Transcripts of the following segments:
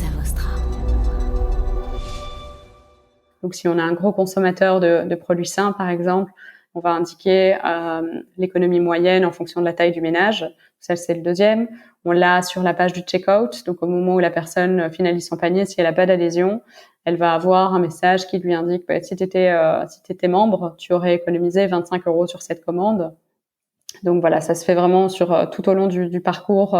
Cosa Vostra. Donc, si on a un gros consommateur de produits sains, par exemple, on va indiquer l'économie moyenne en fonction de la taille du ménage. Ça, c'est le deuxième. On l'a sur la page du checkout. Donc, au moment où la personne finalise son panier, si elle n'a pas d'adhésion, elle va avoir un message qui lui indique si tu étais membre, tu aurais économisé 25 € sur cette commande. Donc voilà, ça se fait vraiment sur tout au long du parcours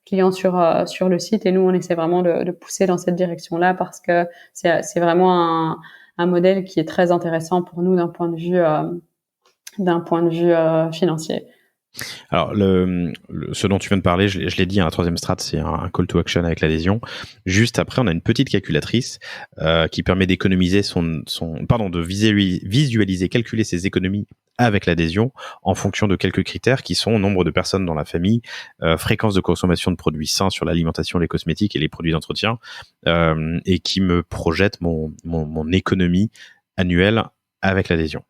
client sur le site, et nous on essaie vraiment de pousser dans cette direction-là parce que c'est vraiment un modèle qui est très intéressant pour nous d'un point de vue financier. Alors, ce dont tu viens de parler, je l'ai dit, la troisième strat, c'est un call to action avec l'adhésion. Juste après, on a une petite calculatrice qui permet d'économiser de visualiser, calculer ses économies avec l'adhésion en fonction de quelques critères qui sont nombre de personnes dans la famille, fréquence de consommation de produits sains sur l'alimentation, les cosmétiques et les produits d'entretien, et qui me projette mon économie annuelle avec l'adhésion.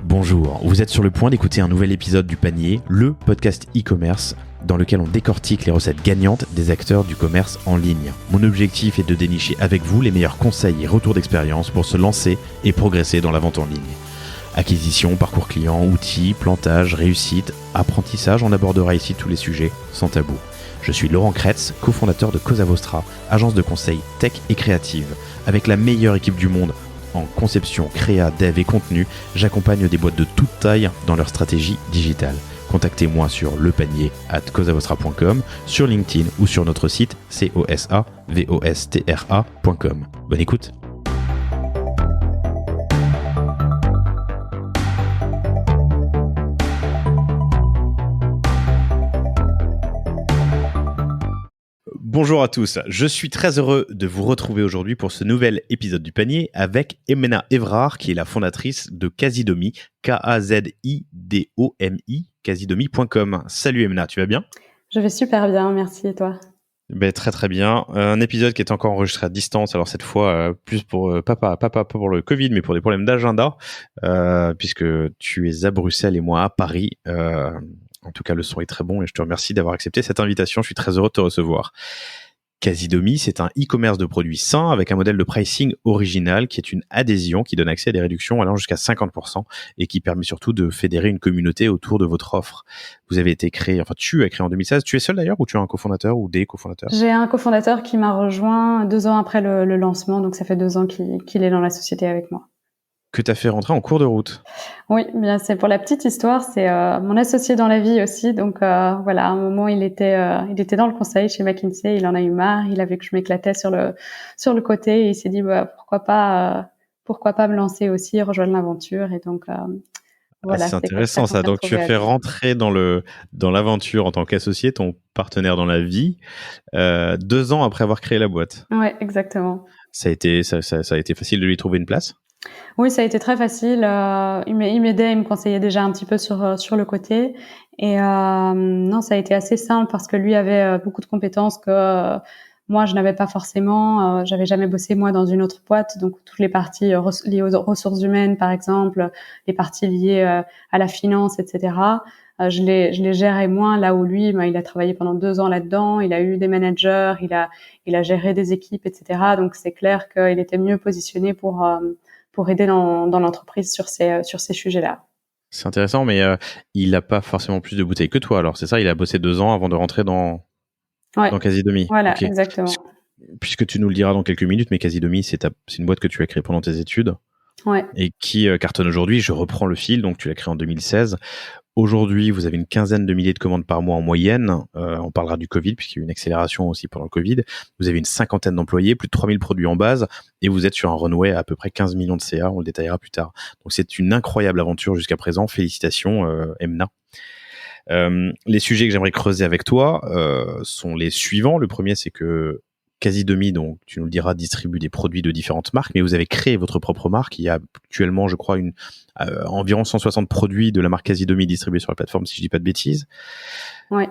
Bonjour, vous êtes sur le point d'écouter un nouvel épisode du Panier, le podcast e-commerce dans lequel on décortique les recettes gagnantes des acteurs du commerce en ligne. Mon objectif est de dénicher avec vous les meilleurs conseils et retours d'expérience pour se lancer et progresser dans la vente en ligne. Acquisition, parcours client, outils, plantage, réussite, apprentissage, on abordera ici tous les sujets sans tabou. Je suis Laurent Kretz, cofondateur de Cosa Vostra, agence de conseil tech et créative. Avec la meilleure équipe du monde en conception, créa, dev et contenu, j'accompagne des boîtes de toute taille dans leur stratégie digitale. Contactez-moi sur lepanier@cosavostra.com, sur LinkedIn ou sur notre site cosavostra.com. Bonne écoute. Bonjour à tous, je suis très heureux de vous retrouver aujourd'hui pour ce nouvel épisode du Panier avec Emna Evrard qui est la fondatrice de Casidomi, Kazidomi, Casidomi.com. Salut Emna, tu vas bien ? Je vais super bien, merci, et toi ? Très très bien. Un épisode qui est encore enregistré à distance, alors cette fois plus pour pas pour le Covid, mais pour des problèmes d'agenda, puisque tu es à Bruxelles et moi à Paris. En tout cas, le son est très bon et je te remercie d'avoir accepté cette invitation. Je suis très heureux de te recevoir. Casidomi, c'est un e-commerce de produits sains avec un modèle de pricing original qui est une adhésion qui donne accès à des réductions allant jusqu'à 50% et qui permet surtout de fédérer une communauté autour de votre offre. Tu as créé en 2016. Tu es seul d'ailleurs ou tu as un cofondateur ou des cofondateurs ? J'ai un cofondateur qui m'a rejoint 2 ans après le lancement, donc ça fait 2 ans qu'il est dans la société avec moi. Que tu as fait rentrer en cours de route. Oui, bien c'est pour la petite histoire, c'est mon associé dans la vie aussi, donc voilà, à un moment il était dans le conseil chez McKinsey, il en a eu marre, il a vu que je m'éclatais sur le côté et il s'est dit pourquoi pas me lancer aussi, rejoindre l'aventure, et donc voilà. C'est intéressant ça. Donc tu as fait rentrer dans l'aventure en tant qu'associé ton partenaire dans la vie 2 ans après avoir créé la boîte. Ouais, exactement. Ça a été facile de lui trouver une place ? Oui, ça a été très facile. Il m'aidait, il me conseillait déjà un petit peu sur le côté. Et non, ça a été assez simple parce que lui avait beaucoup de compétences que moi je n'avais pas forcément. J'avais jamais bossé moi dans une autre boîte, donc toutes les parties liées aux ressources humaines, par exemple, les parties liées à la finance, etc. Je les gérais moins, là où lui, il a travaillé pendant 2 ans là-dedans. Il a eu des managers, il a géré des équipes, etc. Donc c'est clair qu'il était mieux positionné pour aider dans l'entreprise sur ces sujets-là. C'est intéressant, mais il n'a pas forcément plus de bouteilles que toi. Alors c'est ça, il a bossé 2 ans avant de rentrer dans Casidomi. Voilà, okay. Exactement. Puisque tu nous le diras dans quelques minutes, mais Casidomi, c'est une boîte que tu as créée pendant tes études et qui cartonne aujourd'hui. Je reprends le fil, donc tu l'as créée en 2016. Aujourd'hui, vous avez une quinzaine de milliers de commandes par mois en moyenne. On parlera du Covid, puisqu'il y a eu une accélération aussi pendant le Covid. Vous avez une 50aine d'employés, plus de 3000 produits en base, et vous êtes sur un runway à peu près 15 millions de CA, on le détaillera plus tard. Donc c'est une incroyable aventure jusqu'à présent. Félicitations, Emna. Les sujets que j'aimerais creuser avec toi sont les suivants. Le premier, c'est que Quasi-Demi, donc tu nous le diras, distribue des produits de différentes marques, mais vous avez créé votre propre marque. Il y a actuellement, je crois, environ 160 produits de la marque Quasi-Demi distribués sur la plateforme, si je dis pas de bêtises. Ouais.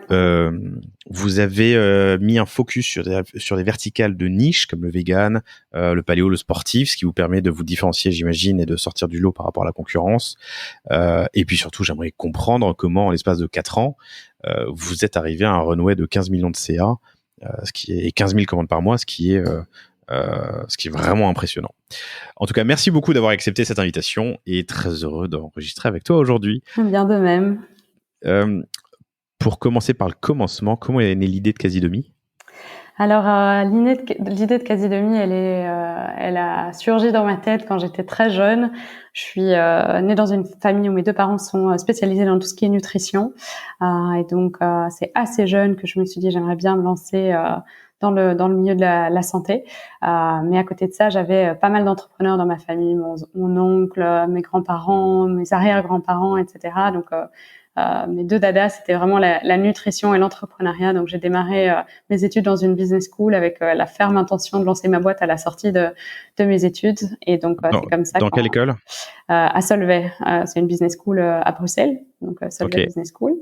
Vous avez mis un focus sur des verticales de niche comme le vegan, le paléo, le sportif, ce qui vous permet de vous différencier, j'imagine, et de sortir du lot par rapport à la concurrence. Et puis surtout, j'aimerais comprendre comment, en l'espace de 4 ans, vous êtes arrivé à un runway de 15 millions de CA, et 15 000 commandes par mois, ce qui est vraiment impressionnant. En tout cas, merci beaucoup d'avoir accepté cette invitation et très heureux d'enregistrer avec toi aujourd'hui. Bien de même. Pour commencer par le commencement, comment est née l'idée de Quasi-Demi ? Alors, l'idée de Quasi-Demi, elle a surgi dans ma tête quand j'étais très jeune. Je suis née dans une famille où mes deux parents sont spécialisés dans tout ce qui est nutrition. Et donc, c'est assez jeune que je me suis dit, j'aimerais bien me lancer dans le milieu de la santé. Mais à côté de ça, j'avais pas mal d'entrepreneurs dans ma famille, mon oncle, mes grands-parents, mes arrière-grands-parents, etc. Donc, mes deux dadas, c'était vraiment la nutrition et l'entrepreneuriat. Donc, j'ai démarré mes études dans une business school avec la ferme intention de lancer ma boîte à la sortie de mes études. Et donc, c'est comme ça. Dans quelle école ? À Solvay. C'est une business school à Bruxelles. Donc, Solvay Business School.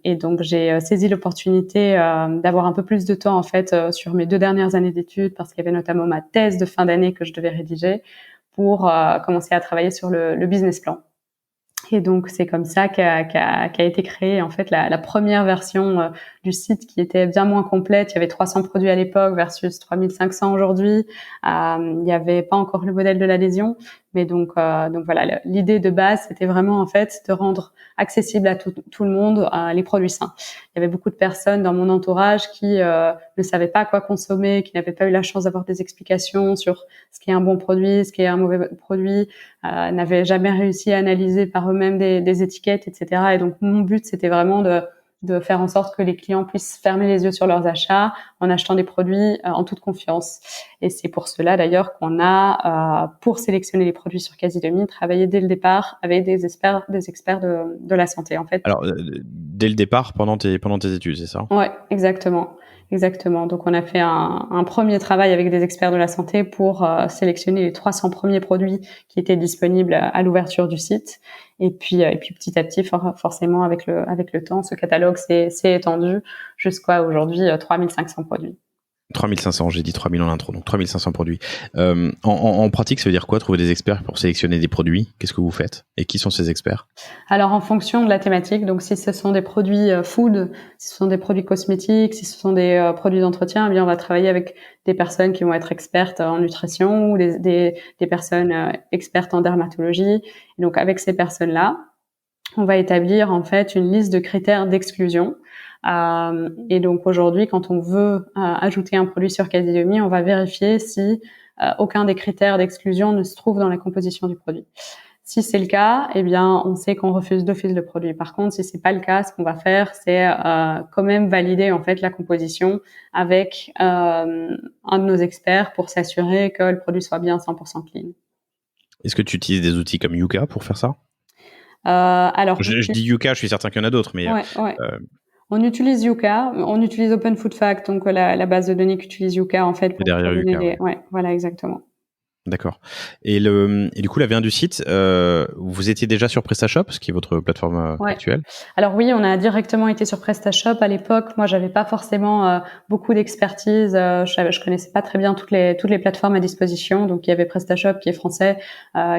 Et donc, j'ai saisi l'opportunité d'avoir un peu plus de temps, en fait, sur mes 2 dernières années d'études, parce qu'il y avait notamment ma thèse de fin d'année que je devais rédiger pour commencer à travailler sur le business plan. Et donc, c'est comme ça qu'a été créée, en fait, la première version du site qui était bien moins complète. Il y avait 300 produits à l'époque versus 3500 aujourd'hui. Il n'y avait pas encore le modèle de l'adhésion. Mais donc voilà, l'idée de base, c'était vraiment, en fait, de rendre accessible à tout le monde les produits sains. Il y avait beaucoup de personnes dans mon entourage qui ne savaient pas quoi consommer, qui n'avaient pas eu la chance d'avoir des explications sur ce qui est un bon produit, ce qui est un mauvais produit, n'avaient jamais réussi à analyser par eux-mêmes des étiquettes, etc. Et donc, mon but, c'était vraiment de faire en sorte que les clients puissent fermer les yeux sur leurs achats en achetant des produits en toute confiance. Et c'est pour cela d'ailleurs qu'on a, pour sélectionner les produits sur Quasi-Demi, travaillé dès le départ avec des experts de la santé, en fait. Alors, dès le départ, pendant tes études, c'est ça ? Ouais, exactement. Donc, on a fait un premier travail avec des experts de la santé pour sélectionner les 300 premiers produits qui étaient disponibles à l'ouverture du site. Et puis petit à petit, forcément, avec le temps, ce catalogue s'est étendu jusqu'à aujourd'hui 3500 produits. 3500, j'ai dit 3000 en intro, donc 3500 produits. En pratique, ça veut dire quoi, trouver des experts pour sélectionner des produits ? Qu'est-ce que vous faites ? Et qui sont ces experts ? Alors, en fonction de la thématique, donc si ce sont des produits food, si ce sont des produits cosmétiques, si ce sont des produits d'entretien, eh bien, on va travailler avec des personnes qui vont être expertes en nutrition ou des personnes expertes en dermatologie. Et donc, avec ces personnes-là, on va établir, en fait, une liste de critères d'exclusion. Et donc aujourd'hui, quand on veut ajouter un produit sur Quasi-Demi, on va vérifier si aucun des critères d'exclusion ne se trouve dans la composition du produit. Si c'est le cas, eh bien, on sait qu'on refuse d'office le produit. Par contre, si c'est pas le cas, ce qu'on va faire, c'est quand même valider en fait la composition avec un de nos experts pour s'assurer que le produit soit bien 100% clean. Est-ce que tu utilises des outils comme Yuka pour faire ça ? Alors, je dis Yuka, je suis certain qu'il y en a d'autres, mais ouais. On utilise Yuka, on utilise Open Food Fact, donc la base de données qu'utilise Yuka en fait pour derrière donner Yuka, ouais, voilà exactement. D'accord. Et du coup, la V1 du site, vous étiez déjà sur PrestaShop, ce qui est votre plateforme actuelle ? Alors oui, on a directement été sur PrestaShop à l'époque. Moi, j'avais pas forcément beaucoup d'expertise. Je connaissais pas très bien toutes les plateformes à disposition. Donc il y avait PrestaShop qui est français,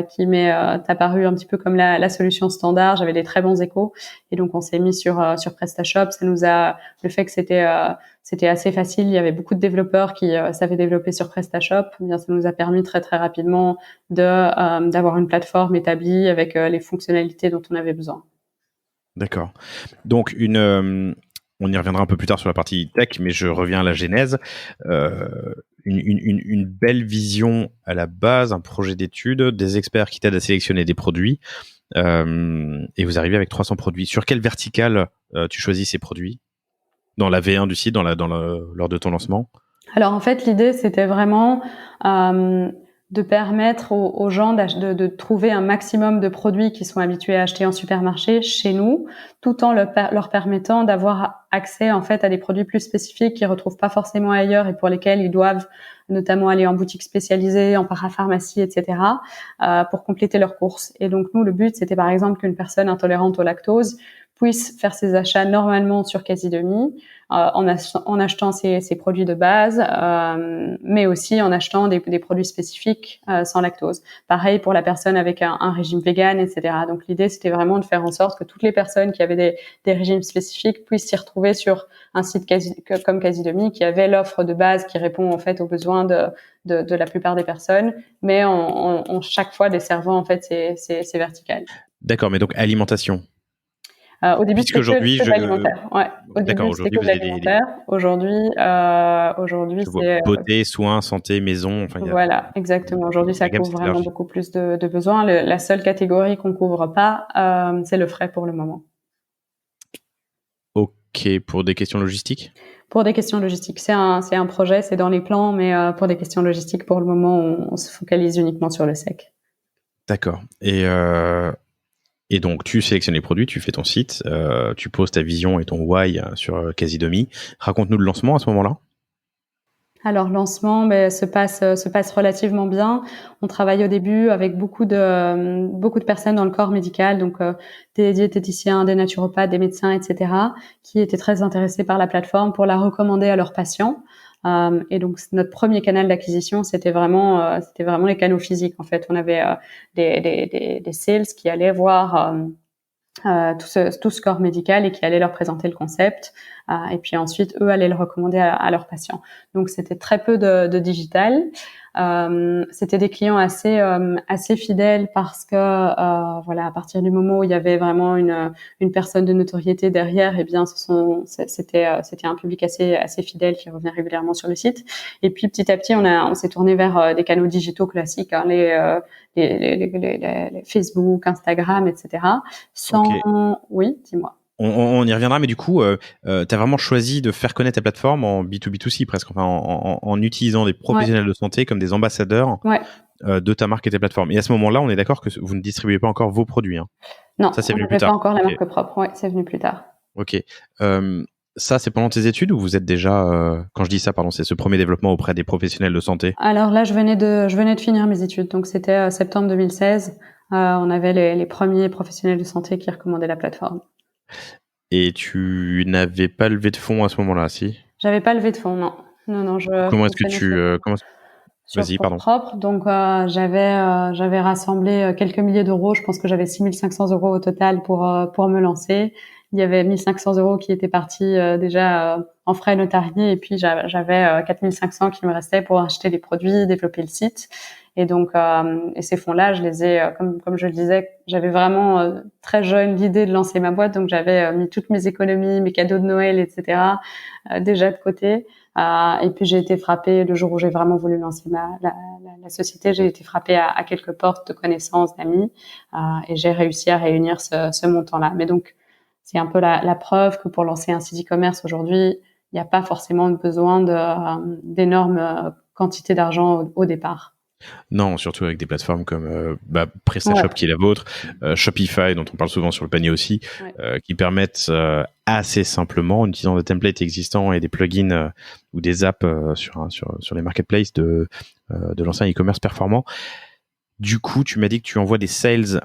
qui m'est apparu un petit peu comme la solution standard. J'avais des très bons échos et donc on s'est mis sur PrestaShop. Ça nous a le fait que c'était assez facile. Il y avait beaucoup de développeurs qui savaient développer sur PrestaShop. Eh bien, ça nous a permis très très rapidement d'avoir une plateforme établie avec les fonctionnalités dont on avait besoin. D'accord. Donc on y reviendra un peu plus tard sur la partie tech, mais je reviens à la genèse. Une belle vision à la base, un projet d'étude, des experts qui t'aident à sélectionner des produits, et vous arrivez avec 300 produits. Sur quelle verticale tu choisis ces produits ? Dans la V1 du site, lors de ton lancement ? Alors en fait, l'idée c'était vraiment de permettre aux gens de trouver un maximum de produits qu'ils sont habitués à acheter en supermarché chez nous, tout en leur permettant d'avoir accès en fait à des produits plus spécifiques qu'ils retrouvent pas forcément ailleurs et pour lesquels ils doivent notamment aller en boutique spécialisée, en parapharmacie, etc., pour compléter leurs courses. Et donc nous, le but, c'était par exemple qu'une personne intolérante au lactose puisse faire ses achats normalement sur Casidomi, en achetant ses produits de base, mais aussi en achetant des produits spécifiques sans lactose. Pareil pour la personne avec un régime vegan, etc. Donc l'idée, c'était vraiment de faire en sorte que toutes les personnes qui avaient des régimes spécifiques puissent s'y retrouver sur un site comme Casidomi, qui avait l'offre de base qui répond en fait aux besoins de la plupart des personnes, mais en chaque fois desservant en fait ces verticales. D'accord, mais donc alimentation. Au début, Puisque c'était aujourd'hui, que de l'alimentaire. Ouais. Au d'accord, début, c'était aujourd'hui que de vous avez l'alimentaire. Aujourd'hui, je vois c'est beauté, soins, santé, maison. Enfin, il y a voilà, exactement. Aujourd'hui, ça la gamme couvre s'est vraiment élargie. beaucoup plus de besoins. La seule catégorie qu'on couvre pas, c'est le frais pour le moment. Ok, pour des questions logistiques. Pour des questions logistiques, c'est un projet, c'est dans les plans, mais pour des questions logistiques, pour le moment, on se focalise uniquement sur le sec. D'accord. Et donc, tu sélectionnes les produits, tu fais ton site, tu poses ta vision et ton why sur Casidomi. Raconte-nous le lancement à ce moment-là. Alors, le lancement se passe relativement bien. On travaille au début avec beaucoup de personnes dans le corps médical, donc des diététiciens, des naturopathes, des médecins, etc., qui étaient très intéressés par la plateforme pour la recommander à leurs patients. Et donc, notre premier canal d'acquisition, c'était vraiment les canaux physiques. En fait, on avait des sales qui allaient voir tout ce corps médical et qui allait leur présenter le concept. Et puis ensuite, eux allaient le recommander à leurs patients. Donc, c'était très peu de digital. C'était des clients assez fidèles parce que voilà, à partir du moment où il y avait vraiment une personne de notoriété derrière, eh bien c'était un public assez fidèle qui revenait régulièrement sur le site. Et puis petit à petit, on s'est tourné vers des canaux digitaux classiques, hein, les Facebook, Instagram, etc. Ok. Oui, dis-moi. On y reviendra, mais du coup, tu as vraiment choisi de faire connaître ta plateforme en B2B2C presque, enfin en utilisant des Ouais. professionnels de santé comme des ambassadeurs Ouais. de ta marque et tes plateformes. Et à ce moment-là, on est d'accord que vous ne distribuez pas encore vos produits. Hein. Non, Ça, c'est on venu plus n'avait pas tard. encore la Ok. marque propre. Ouais, c'est venu plus tard. Ok. Ça, c'est pendant tes études ou vous êtes déjà, quand je dis ça, pardon, c'est ce premier développement auprès des professionnels de santé? Alors là, je venais de finir mes études, donc c'était septembre 2016. On avait les premiers professionnels de santé qui recommandaient la plateforme. Et tu n'avais pas levé de fonds à ce moment-là, si? J'avais pas levé de fonds, non. Non, je Comment est-ce que fonctionnais tu... sur Vas-y, fonds pardon. propres. Donc j'avais rassemblé quelques milliers d'euros. Je pense que j'avais 6 500 euros au total pour me lancer. Il y avait 1 500 euros qui étaient partis déjà en frais notariés, et puis j'avais 4 500 qui me restaient pour acheter les produits, développer le site. Et donc et ces fonds-là, je les ai comme je le disais, j'avais vraiment très jeune l'idée de lancer ma boîte, donc j'avais mis toutes mes économies, mes cadeaux de Noël, etc. Déjà de côté. Et puis j'ai été frappée le jour où j'ai vraiment voulu lancer la société. J'ai été frappée à quelques portes de connaissances, d'amis, et j'ai réussi à réunir ce montant-là. Mais donc c'est un peu la preuve que pour lancer un site e-commerce aujourd'hui, il n'y a pas forcément besoin d'énormes quantités d'argent au départ. Non, surtout avec des plateformes comme PrestaShop Ouais. qui est la vôtre, Shopify dont on parle souvent sur le panier aussi, Ouais. qui permettent assez simplement, en utilisant des templates existants et des plugins ou des apps sur les marketplaces de lancer un e-commerce performant. Du coup, tu m'as dit que tu envoies des sales,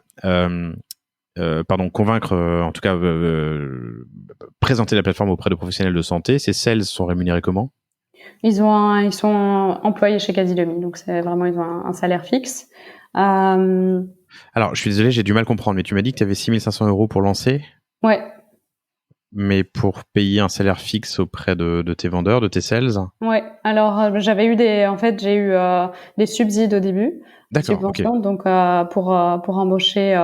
convaincre, en tout cas, présenter la plateforme auprès de professionnels de santé. Ces sales sont rémunérés comment? Ils sont employés chez Casidomi, donc c'est vraiment, ils ont un salaire fixe. Alors, je suis désolé, j'ai du mal à comprendre, mais tu m'as dit que tu avais 6 500 euros pour lancer, Ouais, mais pour payer un salaire fixe auprès de tes vendeurs, de tes sales? ouais. Alors j'ai eu des subsides au début, des D'accord, ok. subventions, donc pour embaucher.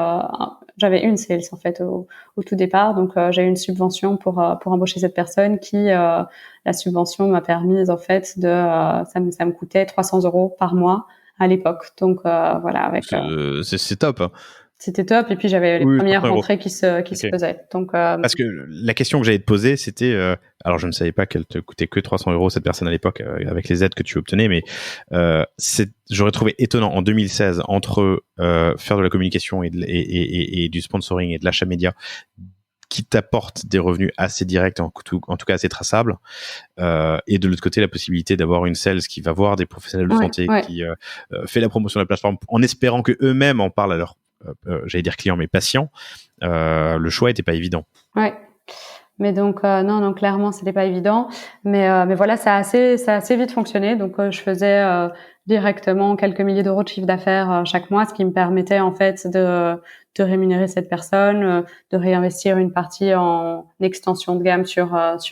J'avais une sales en fait au tout départ, donc j'ai eu une subvention pour embaucher cette personne qui la subvention m'a permis en fait ça me coûtait 300 euros par mois à l'époque, donc voilà avec C'est top. Hein. c'était top. Et puis j'avais les Oui, premières 300 euros. rentrées qui se Ok. faisaient. Donc Parce que la question que j'allais te poser, c'était, alors je ne savais pas qu'elle te coûtait que 300 euros cette personne à l'époque avec les aides que tu obtenais, mais j'aurais trouvé étonnant en 2016 entre faire de la communication et du sponsoring et de l'achat média qui t'apporte des revenus assez directs, en tout cas assez traçables, et de l'autre côté la possibilité d'avoir une sales qui va voir des professionnels de santé, qui fait la promotion de la plateforme en espérant que eux-mêmes en parlent à leurs j'allais dire clients mais patients. Le choix était pas évident. Ouais. Mais donc non, clairement c'était pas évident, mais voilà, ça a assez vite fonctionné. Donc je faisais directement quelques milliers d'euros de chiffre d'affaires chaque mois, ce qui me permettait en fait de rémunérer cette personne, de réinvestir une partie en extension de gamme sur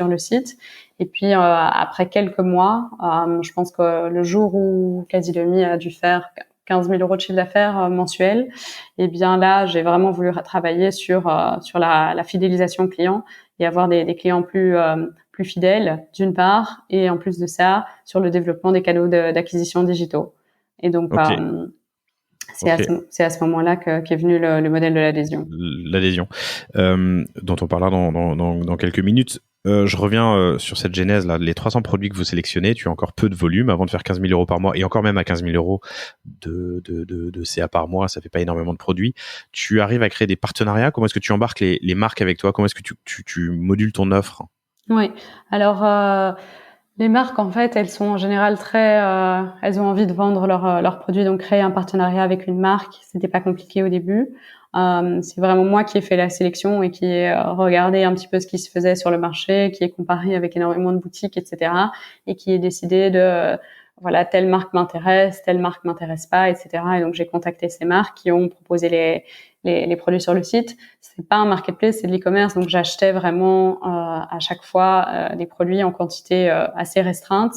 le site. Et puis après quelques mois, je pense que le jour où Casidomi a dû faire 15 000 euros de chiffre d'affaires mensuel, et bien là j'ai vraiment voulu travailler sur la fidélisation client et avoir des clients plus fidèles d'une part, et en plus de ça sur le développement des canaux d'acquisition digitaux. Et donc Ok. c'est à ce moment-là qu'est venu le modèle de l'adhésion. L'adhésion, dont on parlera dans quelques minutes. Je reviens sur cette genèse là, les 300 produits que vous sélectionnez, tu as encore peu de volume avant de faire 15 000 euros par mois, et encore même à 15 000 euros de CA par mois, ça fait pas énormément de produits. Tu arrives à créer des partenariats. Comment est-ce que tu embarques les marques avec toi? Comment est-ce que tu modules ton offre? Oui, alors les marques en fait, elles sont en général elles ont envie de vendre leurs produits, donc créer un partenariat avec une marque, c'était pas compliqué au début. C'est vraiment moi qui ai fait la sélection et qui ai regardé un petit peu ce qui se faisait sur le marché, qui ai comparé avec énormément de boutiques, etc. Et qui ai décidé de voilà, telle marque m'intéresse pas, etc. Et donc j'ai contacté ces marques qui ont proposé les produits sur le site. C'est pas un marketplace, c'est de l'e-commerce, donc j'achetais vraiment à chaque fois des produits en quantité assez restreinte.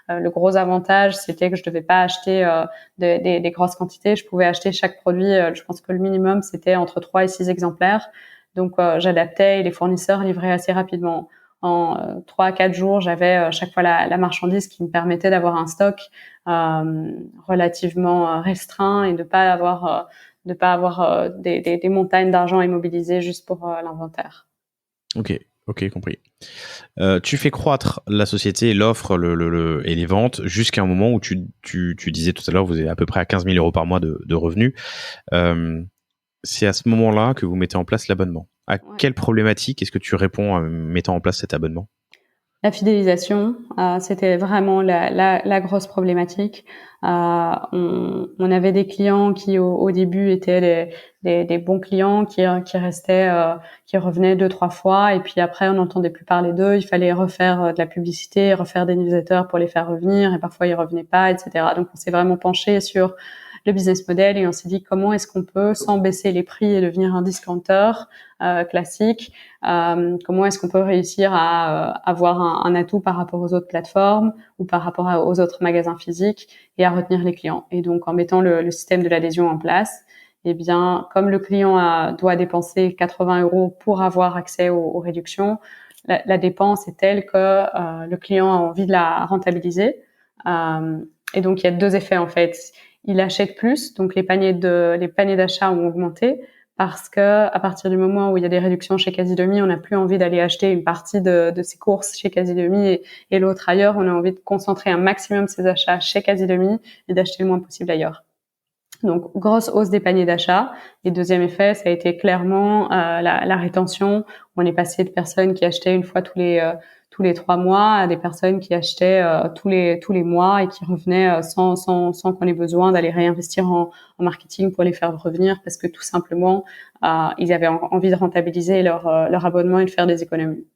Le gros avantage, c'était que je devais pas acheter des grosses quantités. Je pouvais acheter chaque produit. Je pense que le minimum c'était entre 3 et 6 exemplaires. Donc j'adaptais et les fournisseurs livraient assez rapidement. En 3 à 4 jours, j'avais chaque fois la marchandise qui me permettait d'avoir un stock relativement restreint et de pas avoir des montagnes d'argent immobilisées juste pour l'inventaire. Ok, compris. Tu fais croître la société, l'offre et les ventes jusqu'à un moment où tu disais tout à l'heure, vous êtes à peu près à 15 000 euros par mois de revenus. C'est à ce moment-là que vous mettez en place l'abonnement. À quelle problématique est-ce que tu réponds en mettant en place cet abonnement? La fidélisation, c'était vraiment la grosse problématique. On avait des clients qui au début étaient des bons clients qui restaient, qui revenaient 2-3 fois, et puis après on n'entendait plus parler d'eux. Il fallait refaire de la publicité, refaire des newsletters pour les faire revenir, et parfois ils revenaient pas, etc. Donc on s'est vraiment penché sur le business model et on s'est dit comment est-ce qu'on peut, sans baisser les prix et devenir un discounter classique, comment est-ce qu'on peut réussir à avoir un atout par rapport aux autres plateformes ou par rapport aux autres magasins physiques et à retenir les clients. Et donc en mettant le système de l'adhésion en place, eh bien comme le client doit dépenser 80 euros pour avoir accès aux réductions, la dépense est telle que le client a envie de la rentabiliser. Et donc il y a deux effets en fait. Il achète plus, donc les paniers d'achat ont augmenté, parce que à partir du moment où il y a des réductions chez Casidomi, on n'a plus envie d'aller acheter une partie de ses courses chez Casidomi et l'autre ailleurs. On a envie de concentrer un maximum ses achats chez Casidomi et d'acheter le moins possible ailleurs. Donc, grosse hausse des paniers d'achat. Et deuxième effet, ça a été clairement la rétention. On est passé de personnes qui achetaient une fois tous les 3 mois à des personnes qui achetaient tous les mois et qui revenaient sans qu'on ait besoin d'aller réinvestir en marketing pour les faire revenir, parce que tout simplement, ils avaient envie de rentabiliser leur abonnement et de faire des économies.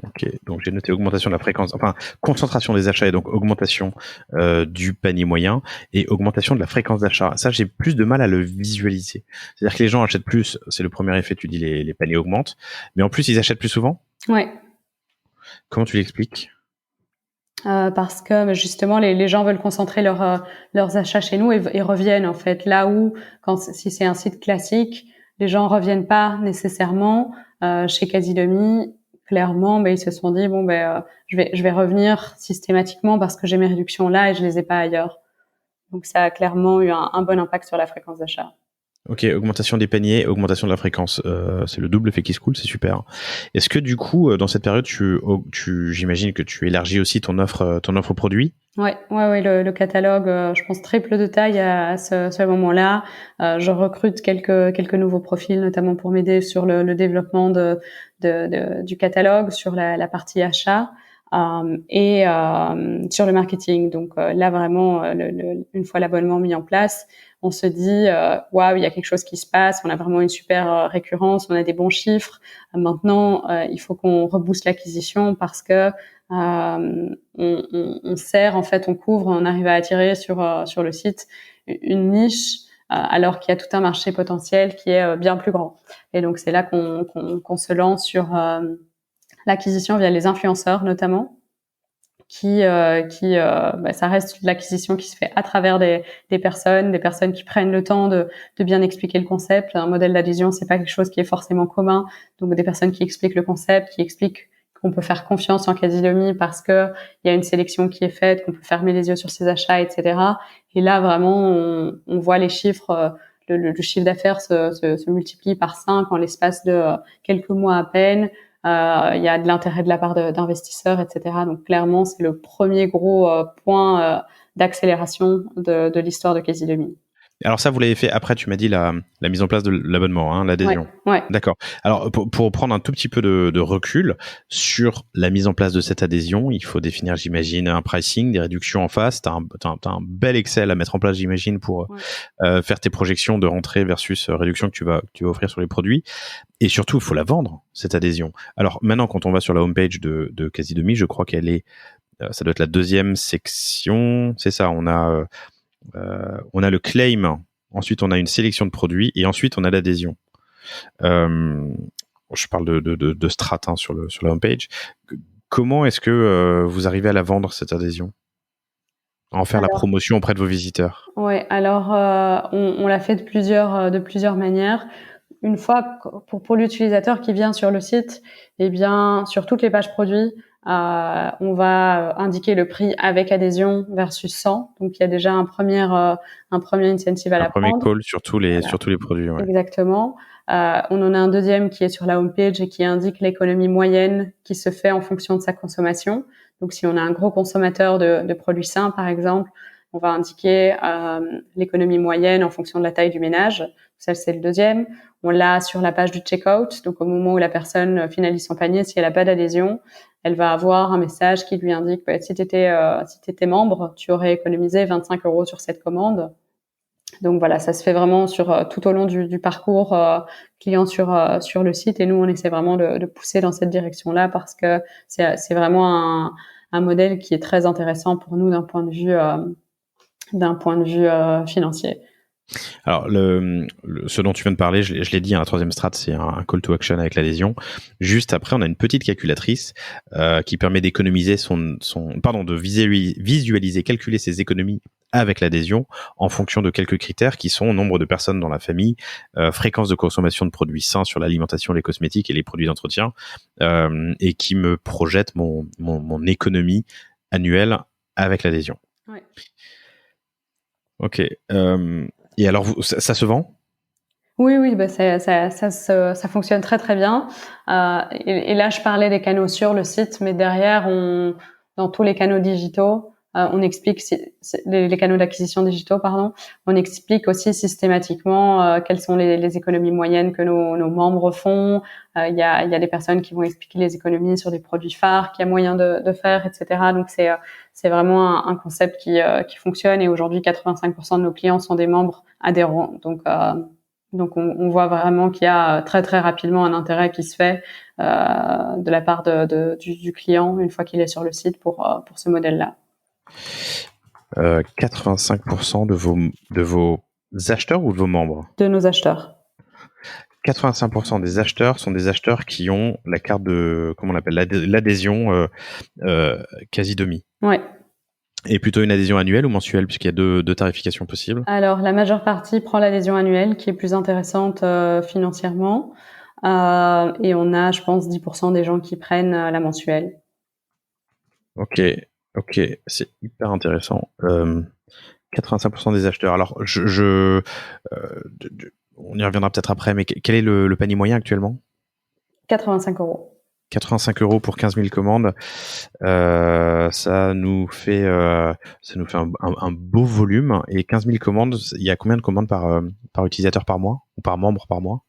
Ok, donc j'ai noté augmentation de la fréquence, enfin concentration des achats et donc augmentation du panier moyen et augmentation de la fréquence d'achat. Ça, j'ai plus de mal à le visualiser. C'est-à-dire que les gens achètent plus, c'est le premier effet, tu dis les paniers augmentent, mais en plus ils achètent plus souvent. Ouais. Comment tu l'expliques? Parce que justement les gens veulent concentrer leurs achats chez nous et reviennent en fait là où si c'est un site classique, les gens reviennent pas nécessairement. Chez Casidomi, clairement, ils se sont dit je vais revenir systématiquement parce que j'ai mes réductions là et je les ai pas ailleurs. Donc ça a clairement eu un bon impact sur la fréquence d'achat. Ok, augmentation des paniers, augmentation de la fréquence. C'est le double effet qui se coule, c'est super. Est-ce que du coup, dans cette période, j'imagine que tu élargis aussi ton offre produit? Ouais, le catalogue, je pense triple de taille à ce moment-là. Je recrute quelques nouveaux profils, notamment pour m'aider sur le développement du catalogue, sur la partie achat et sur le marketing. Donc là vraiment, une fois l'abonnement mis en place, on se dit waouh, il y a quelque chose qui se passe. On a vraiment une super récurrence, on a des bons chiffres. Maintenant, il faut qu'on rebooste l'acquisition parce que on sert, en fait, on couvre, on arrive à attirer sur le site une niche alors qu'il y a tout un marché potentiel qui est bien plus grand. Et donc c'est là qu'on se lance sur l'acquisition via les influenceurs notamment, ça reste l'acquisition qui se fait à travers des personnes qui prennent le temps de bien expliquer le concept. Un modèle d'adhésion, c'est pas quelque chose qui est forcément commun. Donc des personnes qui expliquent le concept, qui expliquent qu'on peut faire confiance en Casilomi parce que il y a une sélection qui est faite, qu'on peut fermer les yeux sur ses achats, etc. Et là, vraiment, on voit les chiffres, le chiffre d'affaires se multiplie par 5 en l'espace de quelques mois à peine. Il y a de l'intérêt de la part d'investisseurs, etc. Donc clairement, c'est le premier gros point d'accélération de l'histoire de Casilomi. Alors ça, vous l'avez fait après, tu m'as dit la mise en place de l'abonnement, hein, l'adhésion. Ouais. D'accord. Alors pour prendre un tout petit peu de recul sur la mise en place de cette adhésion, il faut définir, j'imagine, un pricing, des réductions en face. T'as un bel Excel à mettre en place, j'imagine, pour faire tes projections de rentrée versus réduction que tu vas offrir sur les produits. Et surtout, il faut la vendre, cette adhésion. Alors maintenant, quand on va sur la homepage de Casilomi, je crois qu'elle est, ça doit être la deuxième section. C'est ça, on a le claim, ensuite on a une sélection de produits et ensuite on a l'adhésion. Je parle de strat sur la homepage. Comment est-ce que vous arrivez à la vendre, cette adhésion, à en faire la promotion auprès de vos visiteurs? Ouais, alors on l'a fait de plusieurs manières. Une fois pour l'utilisateur qui vient sur le site, eh bien sur toutes les pages produits, on va indiquer le prix avec adhésion versus sans. Donc il y a déjà un premier incentive à la premier prendre. call sur tous les produits. Ouais. Exactement. On en a un deuxième qui est sur la homepage et qui indique l'économie moyenne qui se fait en fonction de sa consommation. Donc si on a un gros consommateur de produits sains, par exemple, on va indiquer l'économie moyenne en fonction de la taille du ménage. Ça, c'est le deuxième. On l'a sur la page du checkout. Donc, au moment où la personne finalise son panier, si elle n'a pas d'adhésion, elle va avoir un message qui lui indique que si tu étais membre, tu aurais économisé 25 € sur cette commande. Donc voilà, ça se fait vraiment tout au long du parcours client sur le site. Et nous, on essaie vraiment de pousser dans cette direction-là parce que c'est vraiment un modèle qui est très intéressant pour nous d'un point de vue financier. Alors, ce dont tu viens de parler, je l'ai dit, la troisième strat, c'est un call to action avec l'adhésion. Juste après, on a une petite calculatrice qui permet d'économiser de visualiser, calculer ses économies avec l'adhésion en fonction de quelques critères qui sont nombre de personnes dans la famille, fréquence de consommation de produits sains sur l'alimentation, les cosmétiques et les produits d'entretien, et qui me projette mon économie annuelle avec l'adhésion. Ouais. Ok. Et alors, ça se vend? Oui, bah ça fonctionne très très bien. Et là, je parlais des canaux sur le site, mais derrière, dans tous les canaux digitaux, on explique les canaux d'acquisition digitaux, pardon. On explique aussi systématiquement quelles sont les économies moyennes que nos membres font. Il y a des personnes qui vont expliquer les économies sur des produits phares qu'il y a moyen de faire, etc. Donc c'est vraiment un concept qui fonctionne. Et aujourd'hui, 85% de nos clients sont des membres adhérents. Donc on voit vraiment qu'il y a très très rapidement un intérêt qui se fait de la part du client une fois qu'il est sur le site pour ce modèle-là. 85% de vos acheteurs ou de vos membres? De nos acheteurs. 85% des acheteurs sont des acheteurs qui ont la carte de, comment on appelle, l'adhésion Casilomi. Ouais. Et plutôt une adhésion annuelle ou mensuelle, puisqu'il y a deux tarifications possibles? Alors, la majeure partie prend l'adhésion annuelle, qui est plus intéressante financièrement. Et on a, je pense, 10% des gens qui prennent la mensuelle. Ok, c'est hyper intéressant. 85% des acheteurs. Alors, on y reviendra peut-être après, mais quel est le panier moyen actuellement? 85 euros. 85 euros pour 15 000 commandes. Ça nous fait un beau volume. Et 15 000 commandes, il y a combien de commandes par utilisateur par mois ou par membre par mois?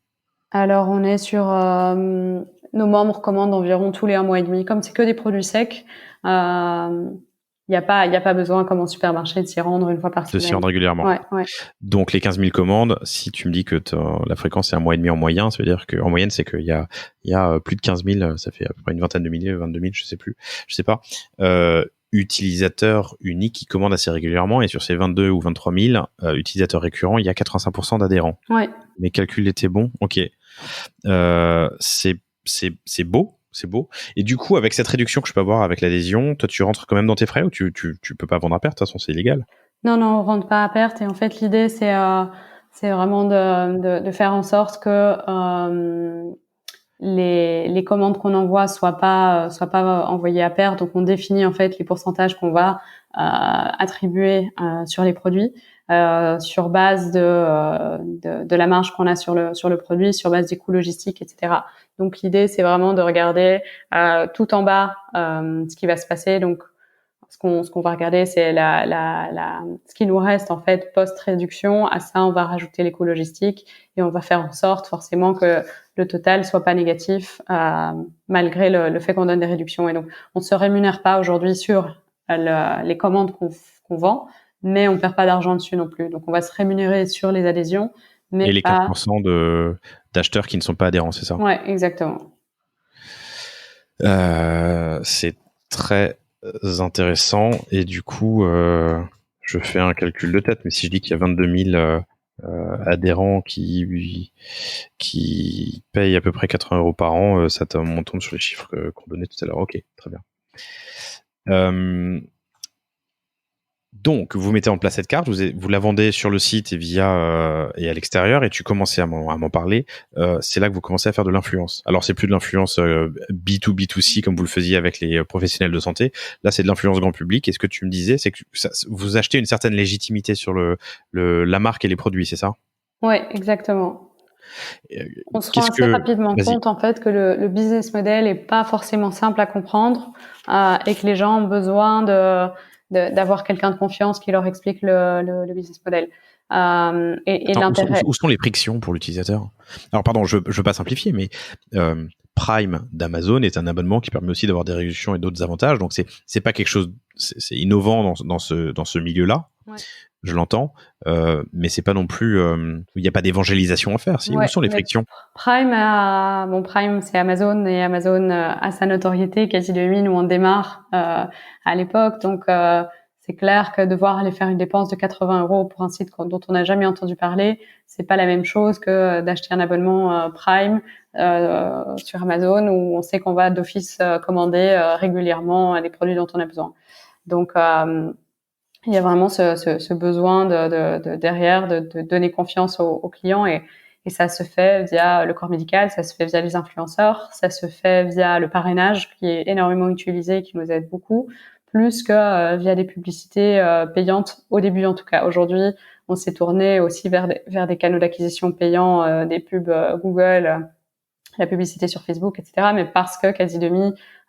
Alors, on est sur nos membres commandent environ tous les 1 mois et demi. Comme c'est que des produits secs, il y a pas besoin, comme en supermarché, de s'y rendre une fois par De s'y semaine. rendre régulièrement. Ouais. Donc, les 15 000 commandes, si tu me dis que la fréquence est 1 mois et demi en moyen, ça veut dire qu'en moyenne, c'est qu'il y a plus de 15 000, ça fait à peu près une vingtaine de milliers, 22 000, je sais pas, utilisateurs uniques qui commandent assez régulièrement. Et sur ces 22 ou 23 000 utilisateurs récurrents, il y a 85% d'adhérents. Ouais. Mes calculs étaient bons. Ok. C'est beau. C'est beau. Et du coup, avec cette réduction que je peux avoir avec l'adhésion, toi, tu rentres quand même dans tes frais ou tu peux pas vendre à perte? De toute façon, c'est illégal. Non, on rentre pas à perte. Et en fait, l'idée, c'est vraiment de faire en sorte que les commandes qu'on envoie soient pas envoyées à perte. Donc, on définit en fait les pourcentages qu'on va attribuer sur les produits sur base de la marge qu'on a sur le produit, sur base des coûts logistiques, etc. Donc, l'idée, c'est vraiment de regarder tout en bas ce qui va se passer. Donc, ce qu'on va regarder, c'est ce qui nous reste en fait post-réduction. À ça, on va rajouter les coûts logistiques et on va faire en sorte forcément que le total soit pas négatif malgré le fait qu'on donne des réductions. Et donc, on se rémunère pas aujourd'hui sur les commandes qu'on vend, mais on perd pas d'argent dessus non plus. Donc, on va se rémunérer sur les adhésions, mais et les pas... 15% d'acheteurs qui ne sont pas adhérents, c'est ça? Ouais, exactement. C'est très intéressant. Et du coup, je fais un calcul de tête, mais si je dis qu'il y a 22 000 adhérents qui payent à peu près 80 euros par an, on tombe sur les chiffres qu'on donnait tout à l'heure. Ok, très bien. Donc, vous mettez en place cette carte, vous la vendez sur le site et et à l'extérieur, et tu commences à m'en parler. C'est là que vous commencez à faire de l'influence. Alors, c'est plus de l'influence B2B2C comme vous le faisiez avec les professionnels de santé. Là, c'est de l'influence grand public. Et ce que tu me disais, c'est que vous achetez une certaine légitimité sur la marque et les produits, c'est ça? Ouais, exactement. On se rend assez rapidement compte en fait que le business model est pas forcément simple à comprendre et que les gens ont besoin d'avoir quelqu'un de confiance qui leur explique le business model. Et Attends, l'intérêt. où sont les frictions pour l'utilisateur? Alors, pardon, je veux pas simplifier, mais Prime d'Amazon est un abonnement qui permet aussi d'avoir des réductions et d'autres avantages. Donc, c'est pas quelque chose, c'est innovant dans ce milieu-là. Ouais. Je l'entends, mais c'est pas non plus, il n'y a pas d'évangélisation à faire. Ouais, où sont les frictions? Prime c'est Amazon et Amazon a sa notoriété quasi 2000 où on démarre à l'époque. Donc c'est clair que devoir aller faire une dépense de 80 euros pour un site dont on n'a jamais entendu parler, c'est pas la même chose que d'acheter un abonnement Prime sur Amazon où on sait qu'on va d'office commander régulièrement les produits dont on a besoin. Donc il y a vraiment ce besoin de derrière de donner confiance aux clients et ça se fait via le corps médical, ça se fait via les influenceurs, ça se fait via le parrainage qui est énormément utilisé et qui nous aide beaucoup, plus que via des publicités payantes au début en tout cas. Aujourd'hui, on s'est tourné aussi vers des canaux d'acquisition payants, des pubs Google, la publicité sur Facebook, etc. Mais parce que Casi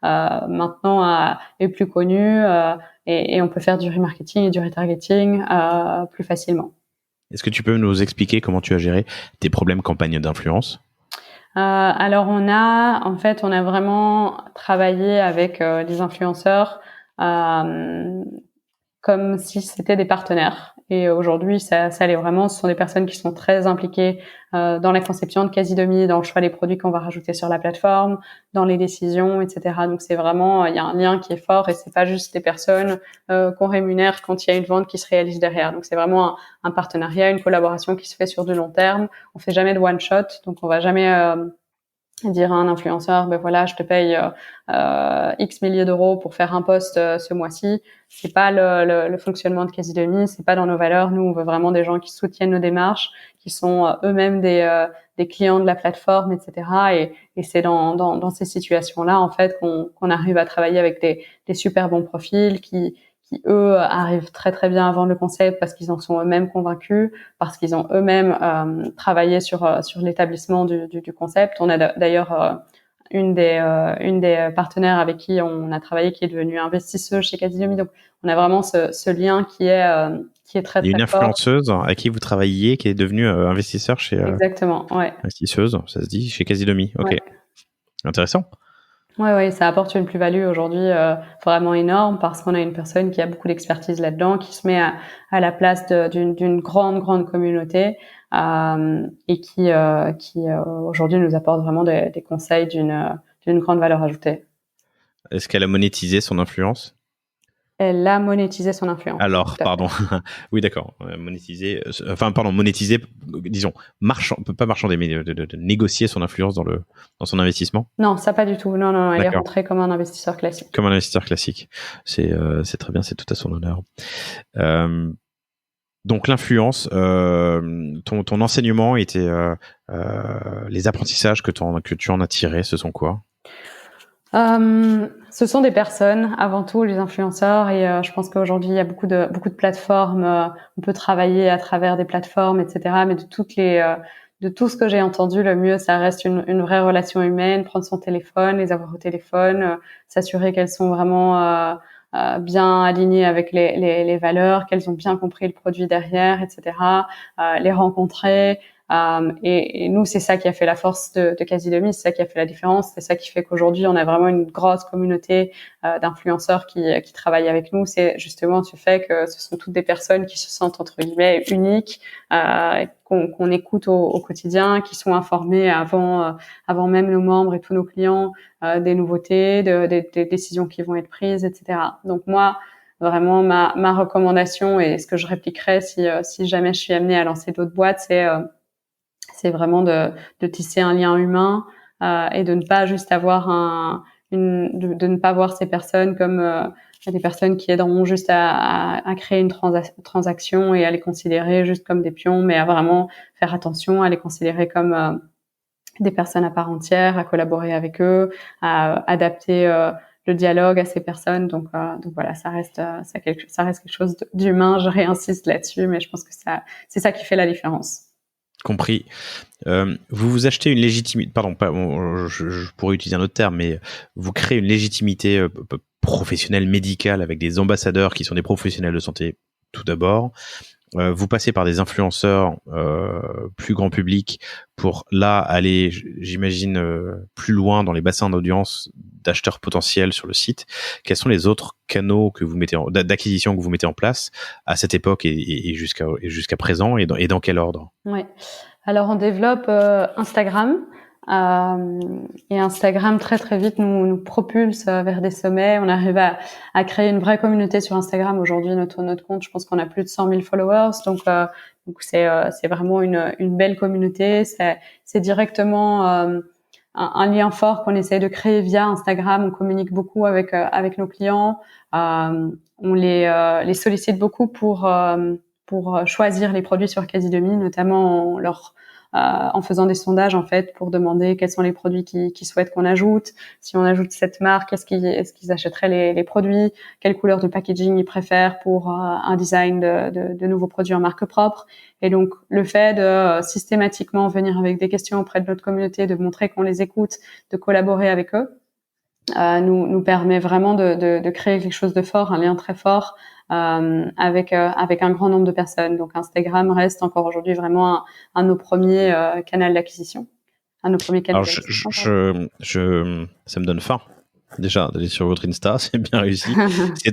maintenant est plus connu et on peut faire du remarketing et du retargeting plus facilement. Est-ce que tu peux nous expliquer comment tu as géré tes problèmes campagne d'influence? Alors on a vraiment travaillé avec les influenceurs comme si c'était des partenaires. Et aujourd'hui, ça l'est vraiment. Ce sont des personnes qui sont très impliquées dans la conception de Casi, dans le choix des produits qu'on va rajouter sur la plateforme, dans les décisions, etc. Donc c'est vraiment, il y a un lien qui est fort et c'est pas juste des personnes qu'on rémunère quand il y a une vente qui se réalise derrière. Donc c'est vraiment un partenariat, une collaboration qui se fait sur du long terme. On fait jamais de one shot, donc on va jamais dire à un influenceur, ben voilà, je te paye X milliers d'euros pour faire un post ce mois-ci. C'est pas le fonctionnement de Casi, c'est pas dans nos valeurs. Nous, on veut vraiment des gens qui soutiennent nos démarches, qui sont eux-mêmes des clients de la plateforme, etc. Et c'est dans ces situations-là, en fait, qu'on arrive à travailler avec des super bons profils qui eux arrivent très très bien à vendre le concept parce qu'ils en sont eux-mêmes convaincus, parce qu'ils ont eux-mêmes travaillé sur l'établissement du concept. On a d'ailleurs une des partenaires avec qui on a travaillé qui est devenue investisseuse chez Casidomi. Donc on a vraiment ce lien qui est très Il y a très une fort. influenceuse à qui vous travailliez qui est devenue investisseur chez Exactement, ouais. investisseuse, ça se dit, chez Casidomi. Ok, Ouais. Intéressant. Ouais, ça apporte une plus-value aujourd'hui vraiment énorme parce qu'on a une personne qui a beaucoup d'expertise là-dedans, qui se met à la place d'une grande communauté et qui aujourd'hui nous apporte vraiment des conseils d'une grande valeur ajoutée. Est-ce qu'elle a monétisé son influence? Elle a monétisé son influence. Alors, Tout à fait. pardon. Oui, d'accord. Monétiser, monétiser, disons, pas marchander, mais de négocier son influence dans son investissement. Non, ça pas du tout. Non, elle est D'accord. rentrée comme un investisseur classique. Comme un investisseur classique. C'est très bien, c'est tout à son honneur. Donc l'influence, ton enseignement était les apprentissages que tu en as tirés, ce sont quoi? Ce sont des personnes, avant tout, les influenceurs, et je pense qu'aujourd'hui il y a beaucoup de plateformes. On peut travailler à travers des plateformes, etc. Mais de tout ce que j'ai entendu, le mieux, ça reste une vraie relation humaine. Prendre son téléphone, les avoir au téléphone, s'assurer qu'elles sont vraiment bien alignées avec les valeurs, qu'elles ont bien compris le produit derrière, etc. Les rencontrer. Et nous, c'est ça qui a fait la force de Casidomi, c'est ça qui a fait la différence, c'est ça qui fait qu'aujourd'hui, on a vraiment une grosse communauté d'influenceurs qui travaillent avec nous. C'est justement ce fait que ce sont toutes des personnes qui se sentent, entre guillemets, uniques, qu'on écoute au quotidien, qui sont informées avant même nos membres et tous nos clients des nouveautés, des décisions qui vont être prises, etc. Donc moi, vraiment, ma recommandation et ce que je répliquerais si jamais je suis amenée à lancer d'autres boîtes, c'est vraiment de tisser un lien humain et de ne pas juste avoir de ne pas voir ces personnes comme des personnes qui aideront juste à créer une transaction et à les considérer juste comme des pions, mais à vraiment faire attention à les considérer comme des personnes à part entière, à collaborer avec eux, à adapter le dialogue à ces personnes. Donc voilà, ça reste quelque chose d'humain. Je réinsiste là-dessus, mais je pense que c'est ça qui fait la différence. Compris. Vous achetez une légitimité, pardon, je pourrais utiliser un autre terme, mais vous créez une légitimité professionnelle, médicale, avec des ambassadeurs qui sont des professionnels de santé tout d'abord. Vous passez par des influenceurs plus grand public pour là aller, j'imagine, plus loin dans les bassins d'audience d'acheteurs potentiels sur le site. Quels sont les autres canaux que vous mettez d'acquisition que vous mettez en place à cette époque et jusqu'à présent et dans quel ordre? Ouais. Alors on développe Instagram et Instagram très très vite nous propulse vers des sommets. On arrive à créer une vraie communauté sur Instagram. Aujourd'hui notre compte, je pense qu'on a plus de 100 000 followers, donc c'est vraiment une belle communauté. C'est directement un lien fort qu'on essaie de créer via Instagram. On communique beaucoup avec nos clients. On les sollicite beaucoup pour choisir les produits sur Casidomi, notamment en faisant des sondages en fait pour demander quels sont les produits qu'ils souhaitent qu'on ajoute. Si on ajoute cette marque, est-ce qu'ils achèteraient les produits? Quelle couleur de packaging ils préfèrent pour un design de nouveaux produits en marque propre? Et donc le fait de systématiquement venir avec des questions auprès de notre communauté, de montrer qu'on les écoute, de collaborer avec eux, nous permet vraiment de créer quelque chose de fort, un lien très fort avec un grand nombre de personnes. Donc Instagram reste encore aujourd'hui vraiment un de nos premiers canaux d'acquisition. Un de nos premiers canaux d'acquisition. Ça me donne faim déjà d'aller sur votre Insta, c'est bien réussi.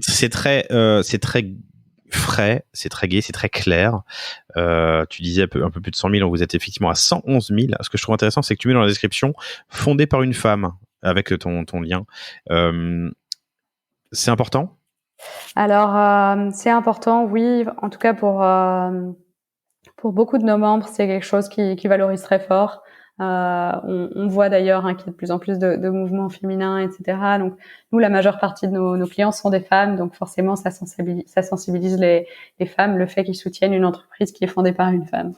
c'est très frais, c'est très gai, c'est très clair. Tu disais un peu plus de 100 000, donc vous êtes effectivement à 111 000. Ce que je trouve intéressant, c'est que tu mets dans la description fondé par une femme avec ton lien. C'est important? Alors, c'est important, oui. En tout cas, pour beaucoup de nos membres, c'est quelque chose qui valorise très fort. On voit d'ailleurs qu'il y a de plus en plus de mouvements féminins, etc. Donc, nous, la majeure partie de nos clients sont des femmes. Donc, forcément, ça sensibilise les femmes, le fait qu'ils soutiennent une entreprise qui est fondée par une femme.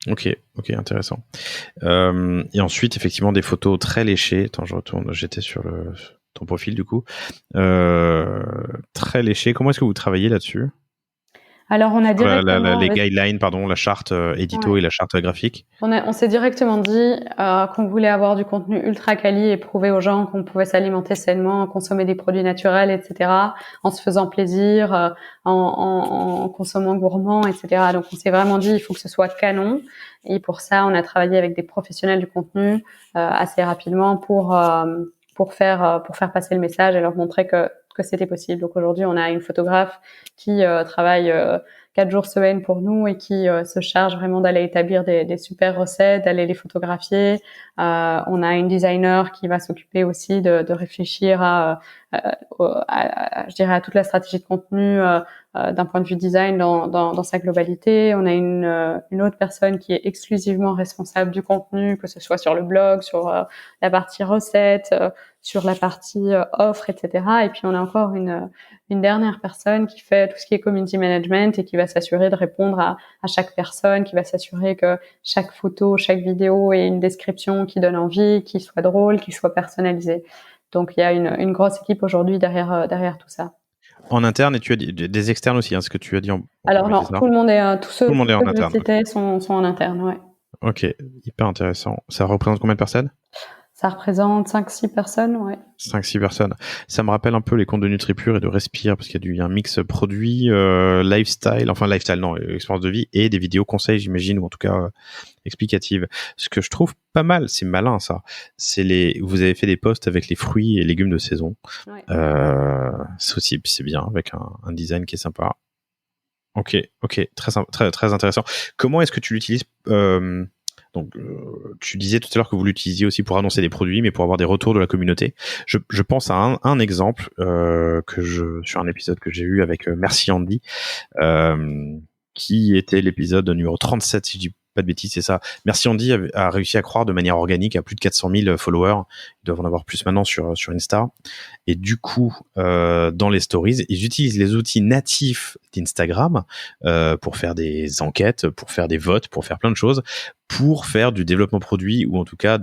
Ok, intéressant. Et ensuite, effectivement, des photos très léchées. Attends, je retourne. J'étais sur ton profil du coup. Très léché. Comment est-ce que vous travaillez là-dessus? Alors, on a directement Les guidelines, pardon, la charte édito ouais. et la charte graphique. On s'est directement dit qu'on voulait avoir du contenu ultra quali et prouver aux gens qu'on pouvait s'alimenter sainement, consommer des produits naturels, etc., en se faisant plaisir, en consommant gourmand, etc. Donc, on s'est vraiment dit il faut que ce soit canon. Et pour ça, on a travaillé avec des professionnels du contenu assez rapidement pour faire passer le message et leur montrer que c'était possible. Donc aujourd'hui, on a une photographe qui travaille 4 jours semaine pour nous et qui se charge vraiment d'aller établir des super recettes, d'aller les photographier. On a une designer qui va s'occuper aussi de réfléchir je dirais à toute la stratégie de contenu d'un point de vue design dans sa globalité. On a une autre personne qui est exclusivement responsable du contenu, que ce soit sur le blog, sur la partie recettes, sur la partie offre, etc. Et puis on a encore une dernière personne qui fait tout ce qui est community management et qui va s'assurer de répondre à chaque personne, qui va s'assurer que chaque photo, chaque vidéo ait une description qui donne envie, qui soit drôle, qui soit personnalisée. Donc il y a une grosse équipe aujourd'hui derrière tout ça. En interne, et tu as dit des externes aussi, hein, ce que tu as dit Alors oui, non, c'est ça. tout le monde est tous Tout ceux le monde est en que je interne. citais sont en interne, ouais. Ok, hyper intéressant. Ça représente combien de personnes? Ça représente 5-6 personnes, ouais. 5-6 personnes. Ça me rappelle un peu les comptes de NutriPure et de Respire, parce qu'il y a un mix produit, lifestyle, enfin lifestyle, non, expérience de vie, et des vidéos conseils, j'imagine, ou en tout cas explicatives. Ce que je trouve pas mal, c'est malin ça, vous avez fait des posts avec les fruits et légumes de saison. Ouais. C'est aussi, c'est bien, avec un design qui est sympa. Ok, très, très intéressant. Comment est-ce que tu l'utilises tu disais tout à l'heure que vous l'utilisiez aussi pour annoncer des produits, mais pour avoir des retours de la communauté. Je pense à un exemple sur un épisode que j'ai eu avec Merci Andy, qui était l'épisode numéro 37, si je dis pas de bêtises, c'est ça. Merci Andy a réussi à croire de manière organique à plus de 400 000 followers. Ils doivent en avoir plus maintenant sur Insta. Et du coup, dans les stories, ils utilisent les outils natifs d'Instagram pour faire des enquêtes, pour faire des votes, pour faire plein de choses, pour faire du développement produit ou en tout cas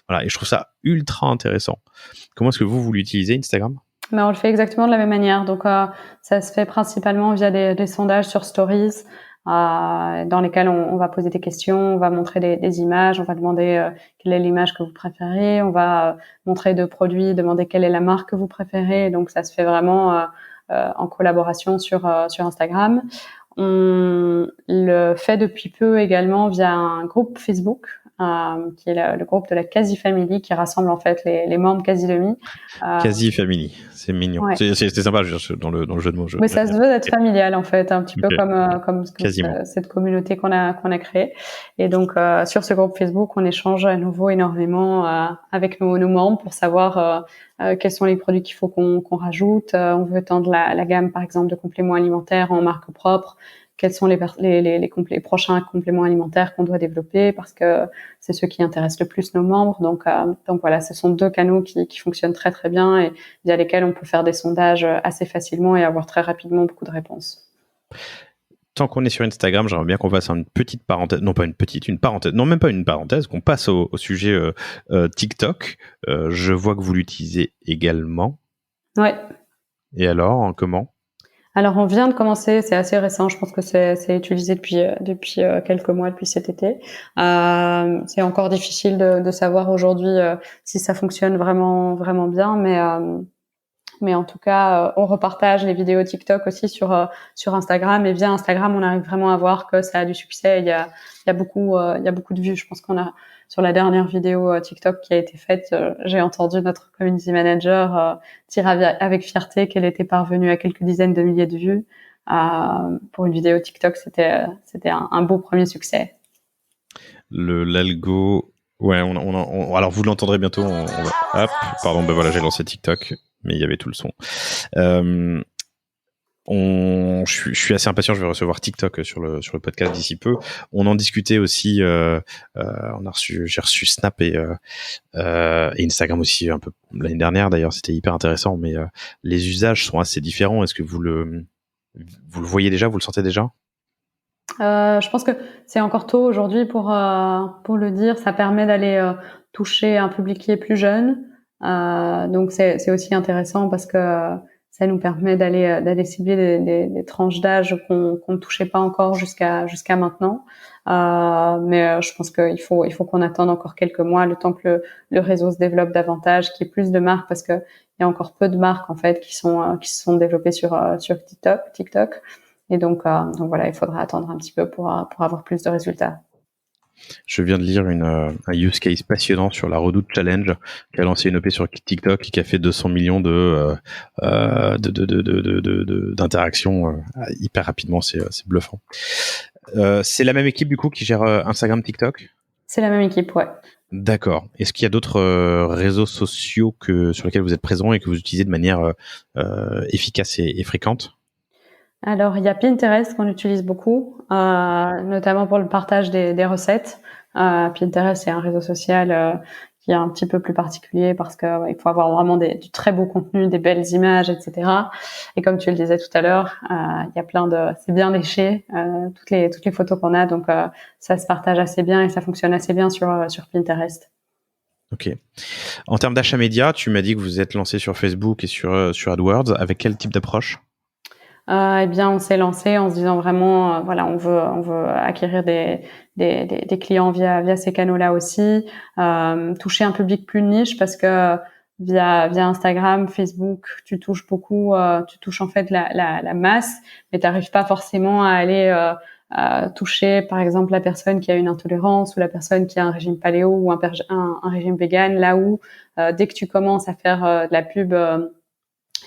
voilà. Et je trouve ça ultra intéressant. Comment est-ce que vous l'utilisez, Instagram? Mais on le fait exactement de la même manière. Donc, ça se fait principalement via des sondages sur Stories, dans lesquels on va poser des questions, on va montrer des images, on va demander quelle est l'image que vous préférez, on va montrer deux produits, demander quelle est la marque que vous préférez. Donc, ça se fait vraiment en collaboration sur Instagram. On le fait depuis peu également via un groupe Facebook, qui est le groupe de la Quasi Family, qui rassemble en fait les membres Quasi Demi. Quasi Family, c'est mignon. Ouais. C'est sympa, je veux dire, dans le jeu de mots. Mais ça se veut d'être familial en fait, un petit peu Ok. comme Quasiment. cette communauté qu'on a créée. Et donc sur ce groupe Facebook, on échange à nouveau énormément avec nos membres pour savoir quels sont les produits qu'il faut qu'on rajoute. On veut tendre la gamme par exemple de compléments alimentaires en marque propre. Quels sont les prochains compléments alimentaires qu'on doit développer parce que c'est ceux qui intéressent le plus nos membres. Donc voilà, ce sont deux canaux qui fonctionnent très très bien et via lesquels on peut faire des sondages assez facilement et avoir très rapidement beaucoup de réponses. Tant qu'on est sur Instagram, j'aimerais bien qu'on fasse une petite parenthèse, non pas une parenthèse, non même pas une parenthèse, qu'on passe au sujet TikTok. Je vois que vous l'utilisez également. Ouais. Et alors, comment? Alors on vient de commencer, c'est assez récent, je pense que c'est utilisé depuis quelques mois, depuis cet été. C'est encore difficile de savoir aujourd'hui si ça fonctionne vraiment vraiment bien, mais en tout cas, on repartage les vidéos TikTok aussi sur Instagram et via Instagram, on arrive vraiment à voir que ça a du succès. Il y a beaucoup de vues. Je pense qu'on a sur la dernière vidéo TikTok qui a été faite, j'ai entendu notre community manager dire avec fierté qu'elle était parvenue à quelques dizaines de milliers de vues. Pour une vidéo TikTok, c'était un beau premier succès. L'algo, ouais, alors vous l'entendrez bientôt. Hop, pardon, ben voilà, j'ai lancé TikTok, mais il y avait tout le son. Je suis assez impatient, je vais recevoir TikTok sur le podcast d'ici peu. On en discutait aussi, j'ai reçu Snap et Instagram aussi un peu l'année dernière d'ailleurs, c'était hyper intéressant, mais les usages sont assez différents. Est-ce que vous le voyez déjà, vous le sentez déjà? Je pense que c'est encore tôt aujourd'hui pour le dire. Ça permet d'aller toucher un public qui est plus jeune, Donc c'est aussi intéressant parce que ça nous permet d'aller cibler des tranches d'âge qu'on ne touchait pas encore jusqu'à maintenant. Mais je pense qu'il faut qu'on attende encore quelques mois, le temps que le réseau se développe davantage, qu'il y ait plus de marques, parce que il y a encore peu de marques en fait qui se sont développées sur TikTok. Et donc voilà, il faudra attendre un petit peu pour avoir plus de résultats. Je viens de lire un use case passionnant sur la Redoute Challenge, qui a lancé une OP sur TikTok et qui a fait 200 millions d'interactions hyper rapidement. C'est bluffant. C'est la même équipe du coup qui gère Instagram, TikTok? C'est la même équipe, ouais. D'accord. Est-ce qu'il y a d'autres réseaux sociaux sur lesquels vous êtes présent et que vous utilisez de manière efficace et fréquente? Alors, il y a Pinterest qu'on utilise beaucoup, notamment pour le partage des recettes. Pinterest, c'est un réseau social qui est un petit peu plus particulier parce que il faut avoir vraiment du très beau contenu, des belles images, etc. Et comme tu le disais tout à l'heure, il y a c'est bien léché, toutes les photos qu'on a, donc ça se partage assez bien et ça fonctionne assez bien sur Pinterest. Ok. En termes d'achat média, tu m'as dit que vous êtes lancé sur Facebook et sur AdWords. Avec quel type d'approche? Eh bien, on s'est lancé en se disant vraiment, voilà, on veut acquérir des clients via ces canaux-là aussi, toucher un public plus niche parce que via Instagram, Facebook, tu touches beaucoup, tu touches en fait la masse, mais t'arrives pas forcément à aller à toucher, par exemple, la personne qui a une intolérance ou la personne qui a un régime paléo ou un régime vegan, là où dès que tu commences à faire de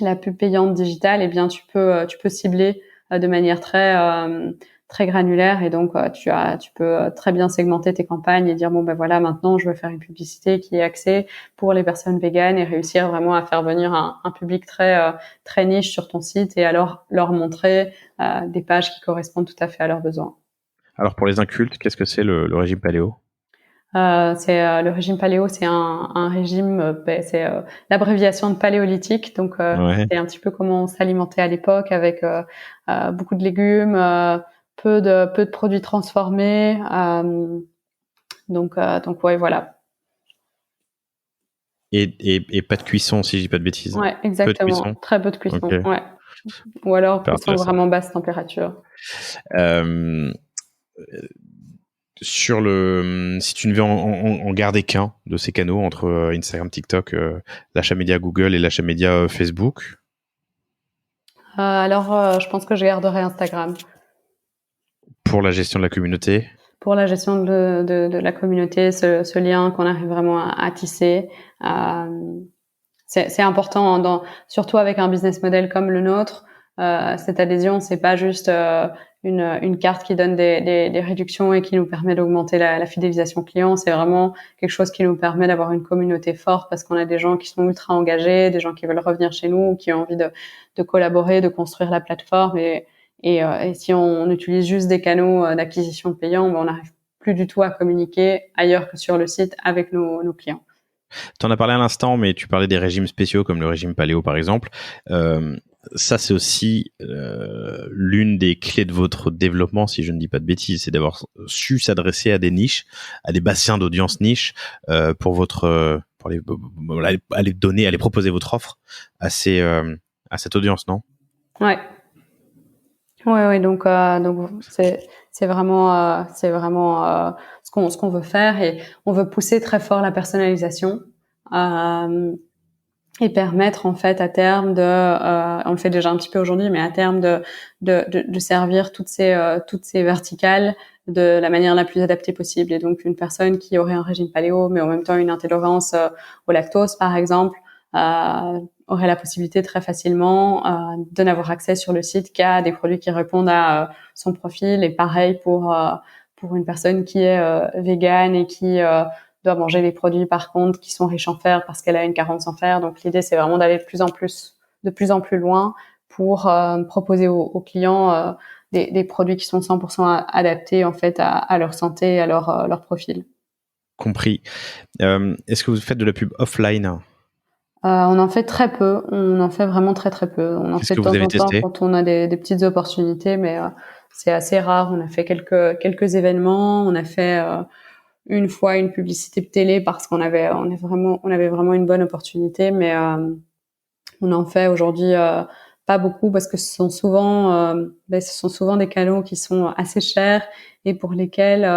la pub payante digitale, eh bien tu peux cibler de manière très granulaire, et donc tu peux très bien segmenter tes campagnes et dire bon ben voilà, maintenant je veux faire une publicité qui est axée pour les personnes véganes, et réussir vraiment à faire venir un public très niche sur ton site, et alors leur montrer des pages qui correspondent tout à fait à leurs besoins. Alors pour les incultes, qu'est-ce que c'est le régime paléo? Le régime paléo, c'est un régime, c'est l'abréviation de paléolithique. Donc Ouais. c'est un petit peu comment on s'alimentait à l'époque, avec beaucoup de légumes, peu de produits transformés. Donc ouais, voilà. Et pas de cuisson, si je dis pas de bêtises. Ouais, Peu de exactement. cuisson. Très peu de cuisson. Ok. Ouais. Ou alors Super cuisson intéressant. vraiment basse température. Euh, si tu ne veux en garder qu'un de ces canaux entre Instagram, TikTok, l'achat média Google et l'achat média Facebook. Alors je pense que je garderai Instagram. Pour la gestion de la communauté. Pour la gestion de la communauté, ce lien qu'on arrive vraiment à tisser. C'est important, surtout avec un business model comme le nôtre. Cette adhésion, c'est pas juste une carte qui donne des réductions et qui nous permet d'augmenter la fidélisation client. C'est vraiment quelque chose qui nous permet d'avoir une communauté forte, parce qu'on a des gens qui sont ultra engagés, des gens qui veulent revenir chez nous, qui ont envie de collaborer, de construire la plateforme. Et si on utilise juste des canaux d'acquisition payants, on n'arrive plus du tout à communiquer ailleurs que sur le site avec nos clients. Tu en as parlé à l'instant, mais tu parlais des régimes spéciaux comme le régime paléo par exemple. Ça, c'est aussi l'une des clés de votre développement, si je ne dis pas de bêtises, c'est d'avoir su s'adresser à des niches, à des bassins d'audience niche pour aller proposer votre offre à cette audience, non? Ouais. Ouais, donc c'est vraiment ce qu'on veut faire, et on veut pousser très fort la personnalisation, et permettre en fait à terme on le fait déjà un petit peu aujourd'hui, mais à terme de servir toutes ces verticales de la manière la plus adaptée possible. Et donc une personne qui aurait un régime paléo mais en même temps une intolérance au lactose par exemple, aurait la possibilité très facilement de n'avoir accès sur le site qu'à des produits qui répondent à son profil. Et pareil pour une personne qui est végane et qui doit manger les produits par contre qui sont riches en fer parce qu'elle a une carence en fer. Donc l'idée, c'est vraiment d'aller de plus en plus loin pour proposer aux clients des produits qui sont 100% adaptés en fait à leur santé et à leur profil. Compris. Est-ce que vous faites de la pub offline? On en fait très peu. On en fait vraiment très très peu. On en Qu'est-ce fait que de vous temps avez en temps testé? quand on a des petites opportunités, mais c'est assez rare. On a fait quelques événements. On a fait une fois une publicité de télé parce qu'on avait vraiment une bonne opportunité, mais on en fait aujourd'hui pas beaucoup parce que ce sont souvent des canaux qui sont assez chers et pour lesquels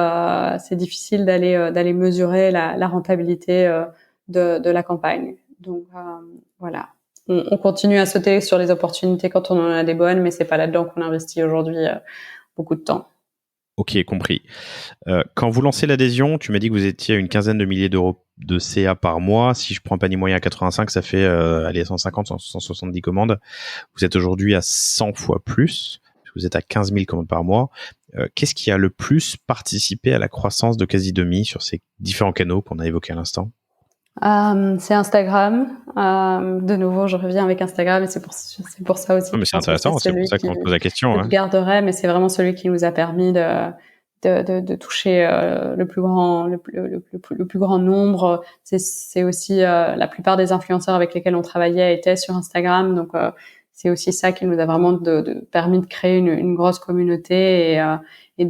c'est difficile d'aller mesurer la rentabilité de la campagne. Donc voilà. On continue à sauter sur les opportunités quand on en a des bonnes, mais c'est pas là-dedans qu'on investit aujourd'hui beaucoup de temps. Ok, compris. Quand vous lancez l'adhésion, tu m'as dit que vous étiez à une quinzaine de milliers d'euros de CA par mois. Si je prends un panier moyen à 85, ça fait 150, 170 commandes. Vous êtes aujourd'hui à 100 fois plus. Vous êtes à 15 000 commandes par mois. Qu'est-ce qui a le plus participé à la croissance de Quasi-Demi sur ces différents canaux qu'on a évoqués à l'instant? C'est Instagram. De nouveau, je reviens avec Instagram et c'est pour ça aussi. Non, mais c'est intéressant, c'est pour ça qu'on pose la question. Je garderai, mais c'est vraiment celui qui nous a permis de toucher le plus grand nombre. C'est aussi la plupart des influenceurs avec lesquels on travaillait étaient sur Instagram, donc c'est aussi ça qui nous a vraiment permis de créer une grosse communauté et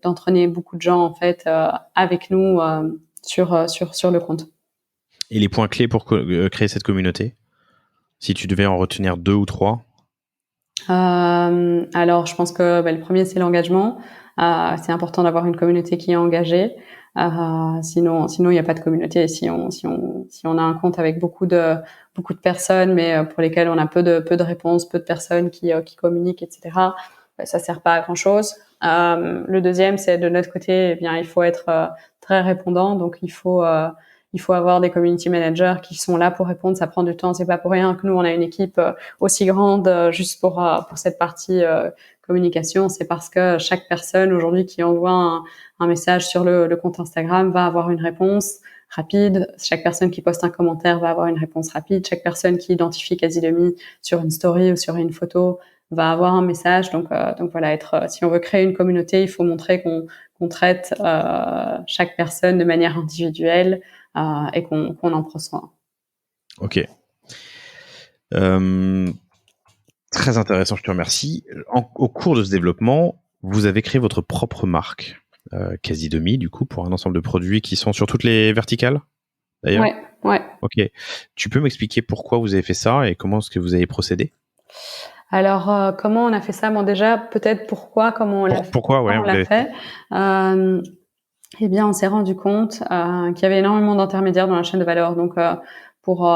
d'entraîner beaucoup de gens en fait avec nous sur le compte. Et les points clés pour créer cette communauté, si tu devais en retenir 2 ou 3? Alors, je pense que le premier, c'est l'engagement. C'est important d'avoir une communauté qui est engagée. Sinon, il n'y a pas de communauté. Si on a un compte avec beaucoup de personnes, mais pour lesquelles on a peu de réponses, peu de personnes qui communiquent, etc., ça sert pas à grand chose. Le deuxième, c'est de notre côté, eh bien, il faut être très répondant. Donc, il faut avoir des community managers qui sont là pour répondre. Ça prend du temps. C'est pas pour rien que nous, on a une équipe aussi grande juste pour cette partie communication. C'est parce que chaque personne aujourd'hui qui envoie un message sur le compte Instagram va avoir une réponse rapide. Chaque personne qui poste un commentaire va avoir une réponse rapide. Chaque personne qui identifie Quasi-Demi sur une story ou sur une photo va avoir un message. Donc voilà, si on veut créer une communauté, il faut montrer qu'on traite chaque personne de manière individuelle. Et qu'on en prend soin. Ok. Très intéressant, je te remercie. Au cours de ce développement, vous avez créé votre propre marque, Quasi-Demi, du coup, pour un ensemble de produits qui sont sur toutes les verticales, d'ailleurs. Ouais. Ok. Tu peux m'expliquer pourquoi vous avez fait ça et comment est-ce que vous avez procédé? Alors, comment on a fait ça? Bon, déjà, peut-être comment on l'a fait. Pourquoi, ouais, on l'a fait. Eh bien, on s'est rendu compte qu'il y avait énormément d'intermédiaires dans la chaîne de valeur. Donc, pour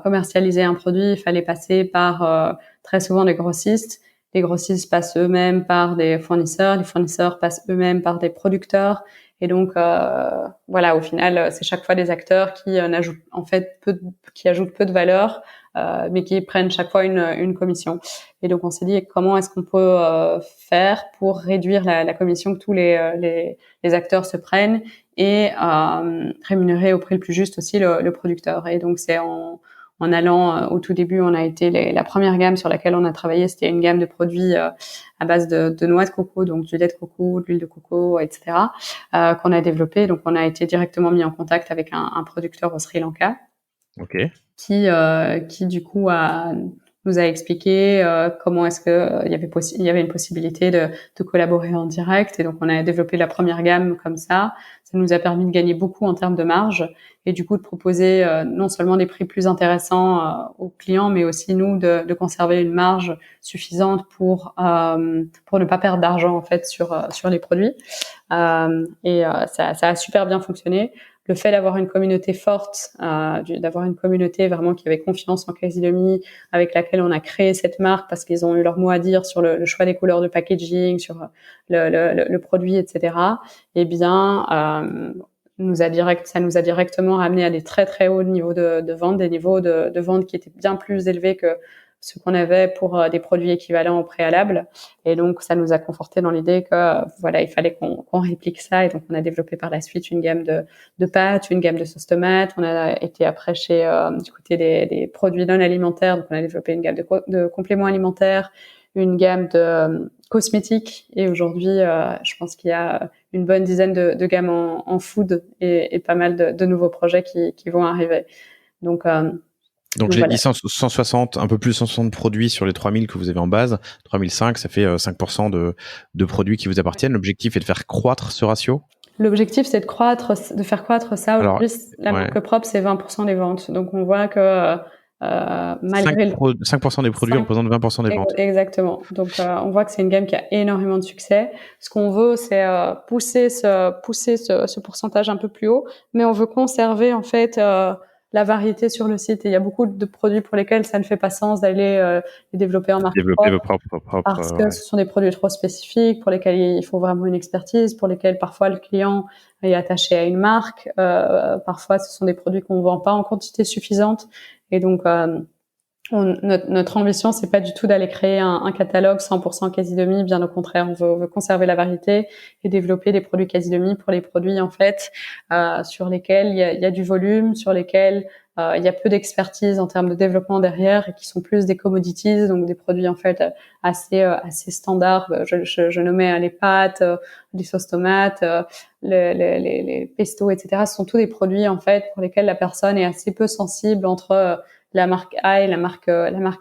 commercialiser un produit, il fallait passer par très souvent des grossistes. Les grossistes passent eux-mêmes par des fournisseurs. Les fournisseurs passent eux-mêmes par des producteurs. Et donc, voilà, au final, c'est chaque fois des acteurs qui ajoutent peu de valeur, mais qui prennent chaque fois une commission. Et donc, on s'est dit comment est-ce qu'on peut faire pour réduire la commission que tous les acteurs se prennent et rémunérer au prix le plus juste aussi le producteur. Et donc, c'est en allant au tout début, on a été la première gamme sur laquelle on a travaillé, c'était une gamme de produits à base de noix de coco, donc du lait de coco, de l'huile de coco, etc., qu'on a développé. Donc, on a été directement mis en contact avec un producteur au Sri Lanka, qui du coup nous a expliqué comment est-ce que il y avait une possibilité de collaborer en direct. Et donc, on a développé la première gamme comme ça. Ça nous a permis de gagner beaucoup en termes de marge et du coup de proposer non seulement des prix plus intéressants aux clients, mais aussi nous de conserver une marge suffisante pour ne pas perdre d'argent en fait sur les produits. Ça a super bien fonctionné. Le fait d'avoir une communauté forte, d'avoir une communauté vraiment qui avait confiance en Quasi-Demi, avec laquelle on a créé cette marque parce qu'ils ont eu leur mot à dire sur le choix des couleurs de packaging, sur le produit, etc. Eh bien, ça nous a directement ramené à des très très hauts niveaux de vente, des niveaux de vente qui étaient bien plus élevés que ce qu'on avait pour des produits équivalents au préalable. Et donc, ça nous a conforté dans l'idée que, voilà, il fallait qu'on réplique ça. Et donc, on a développé par la suite une gamme de pâtes, une gamme de sauces tomates. On a été après du côté des produits non alimentaires. Donc, on a développé une gamme de compléments alimentaires, une gamme de cosmétiques. Et aujourd'hui, je pense qu'il y a une bonne dizaine de gammes en food et pas mal de nouveaux projets qui vont arriver. Donc je l'ai dit, 160, un peu plus 160 produits sur les 3000 que vous avez en base. 3005, ça fait 5% de produits qui vous appartiennent. L'objectif est de faire croître ce ratio? L'objectif, c'est de faire croître ça. Alors, Aujourd'hui, la ouais. marque propre, c'est 20% des ventes. Donc, on voit que malgré 5% des produits 5, représentent 20% des ventes. exactement. Donc, on voit que c'est une gamme qui a énormément de succès. Ce qu'on veut, c'est pousser ce pourcentage un peu plus haut, mais on veut conserver en fait la variété sur le site. Et il y a beaucoup de produits pour lesquels ça ne fait pas sens d'aller les développer en marque Développer propre vos propres, parce que ouais. ce sont des produits trop spécifiques pour lesquels il faut vraiment une expertise, pour lesquels parfois le client est attaché à une marque. Parfois, ce sont des produits qu'on ne vend pas en quantité suffisante. Et donc, notre ambition, c'est pas du tout d'aller créer un catalogue 100% quasi-demi. Bien au contraire, on veut conserver la variété et développer des produits quasi-demi pour les produits en fait sur lesquels il y a du volume, sur lesquels il y a peu d'expertise en termes de développement derrière et qui sont plus des commodities, donc des produits en fait assez standards. Je nommais les pâtes, les sauces tomates, les pestos, etc. Ce sont tous des produits en fait pour lesquels la personne est assez peu sensible entre la marque A et la marque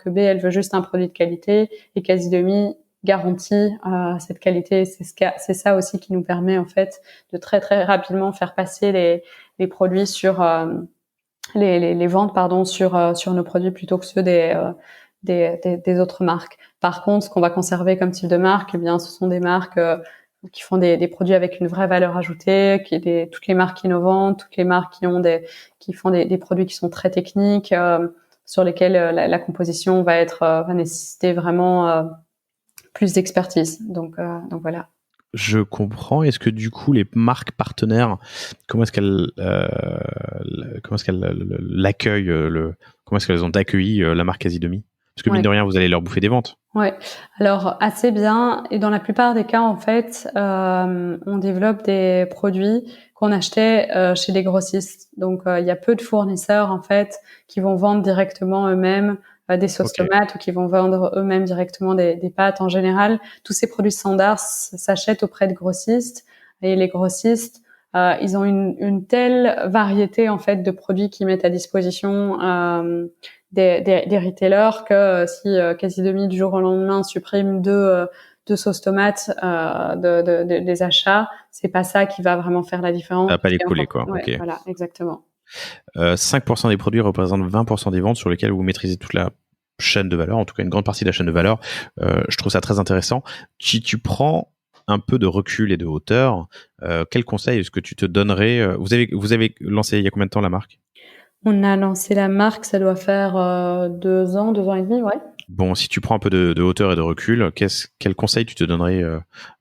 B. Elle veut juste un produit de qualité et quasi demi garantit cette qualité. C'est ça aussi qui nous permet en fait de très très rapidement faire passer les produits sur les ventes sur nos produits plutôt que ceux des autres marques. Par contre, ce qu'on va conserver comme type de marque, eh bien, ce sont des marques qui font des produits avec une vraie valeur ajoutée, toutes les marques innovantes, toutes les marques qui font des produits qui sont très techniques, sur lesquels la composition va nécessiter vraiment plus d'expertise. Donc voilà. Je comprends. Est-ce que du coup, les marques partenaires, comment est-ce qu'elles l'accueillent, comment est-ce qu'elles ont accueilli la marque Quasi-Demi? Parce que mine Ouais. de rien, vous allez leur bouffer des ventes. Ouais, alors assez bien. Et dans la plupart des cas, en fait, on développe des produits qu'on achetait chez des grossistes. Donc, il y a peu de fournisseurs en fait qui vont vendre directement eux-mêmes des sauces Ok. tomates ou qui vont vendre eux-mêmes directement des pâtes. En général, tous ces produits standards s'achètent auprès de grossistes et les grossistes ils ont une telle variété en fait de produits qu'ils mettent à disposition des retailers que si quasi demi du jour au lendemain supprime deux sauces tomates des achats, c'est pas ça qui va vraiment faire la différence. Ça va pas les coller, quoi. Ouais, Ok. voilà, exactement. 5% des produits représentent 20% des ventes sur lesquelles vous maîtrisez toute la chaîne de valeur, en tout cas une grande partie de la chaîne de valeur. Je trouve ça très intéressant. Si tu prends un peu de recul et de hauteur, quel conseil est-ce que tu te donnerais? Vous avez lancé il y a combien de temps la marque? On a lancé la marque, ça doit faire 2 ans et demi, ouais. Bon, si tu prends un peu de hauteur et de recul, quel conseil tu te donnerais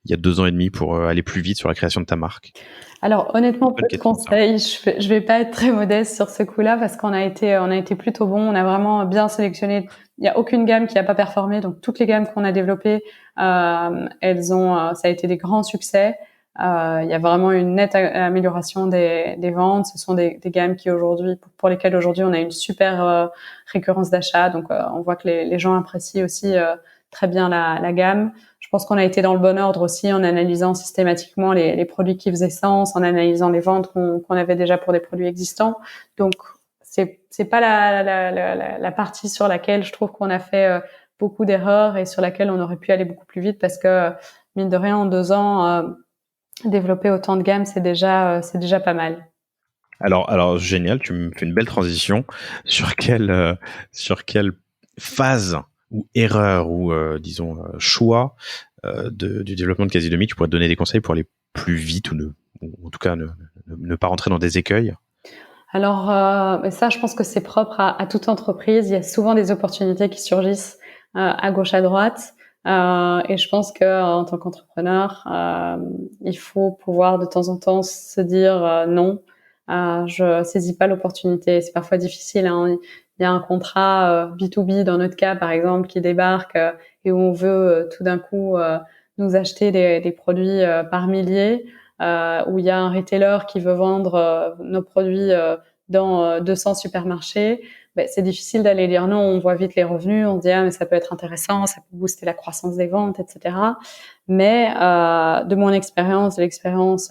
il y a 2 ans et demi pour aller plus vite sur la création de ta marque? Alors honnêtement, Bonne peu de question, ça. conseils. Je vais pas être très modeste sur ce coup-là parce qu'on a été plutôt bon. On a vraiment bien sélectionné. Il y a aucune gamme qui a pas performé. Donc toutes les gammes qu'on a développées, ça a été des grands succès. Il y a vraiment une nette amélioration des ventes. Ce sont des gammes pour lesquelles aujourd'hui on a une super récurrence d'achat. Donc on voit que les gens apprécient aussi très bien la gamme. Je pense qu'on a été dans le bon ordre aussi en analysant systématiquement les produits qui faisaient sens, en analysant les ventes qu'on avait déjà pour des produits existants. Donc, c'est pas la partie sur laquelle je trouve qu'on a fait beaucoup d'erreurs et sur laquelle on aurait pu aller beaucoup plus vite parce que, mine de rien, en 2 ans, développer autant de gammes, c'est déjà pas mal. Alors génial, tu me fais une belle transition. Sur quelle phase ou erreur ou disons choix du développement de Casidomi tu pourrais te donner des conseils pour aller plus vite ou en tout cas ne pas rentrer dans des écueils? Alors, ça, je pense que c'est propre à toute entreprise. Il y a souvent des opportunités qui surgissent à gauche, à droite. Et je pense que en tant qu'entrepreneur, il faut pouvoir de temps en temps se dire non. Je saisis pas l'opportunité. C'est parfois difficile, hein. Il y a un contrat B2B dans notre cas, par exemple, qui débarque et où on veut tout d'un coup nous acheter des produits par milliers. Où il y a un retailer qui veut vendre nos produits dans 200 supermarchés, ben, c'est difficile d'aller dire non. On voit vite les revenus, on se dit mais ça peut être intéressant, ça peut booster la croissance des ventes, etc. Mais de mon expérience, de l'expérience